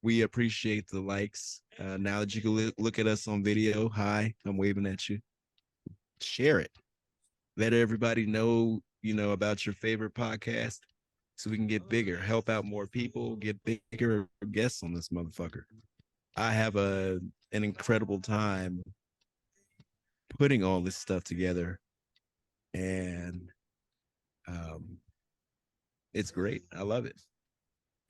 We appreciate the likes. Now that you can look at us on video, hi, I'm waving at you. Share it. Let everybody know, about your favorite podcast, so we can get bigger, help out more people, get bigger guests on this motherfucker. I have an incredible time putting all this stuff together, and it's great. I love it.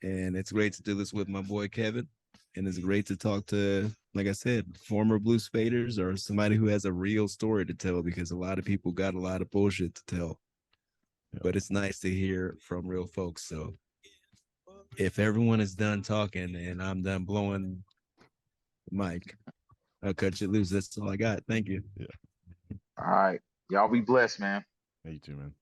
And it's great to do this with my boy Kevin. And it's great to talk to, like I said, former Blue Spaders or somebody who has a real story to tell, because a lot of people got a lot of bullshit to tell. But it's nice to hear from real folks. So if everyone is done talking and I'm done blowing the mic, I'll cut you loose. That's all I got. Thank you. Yeah. All right. Y'all be blessed, man. You too, man.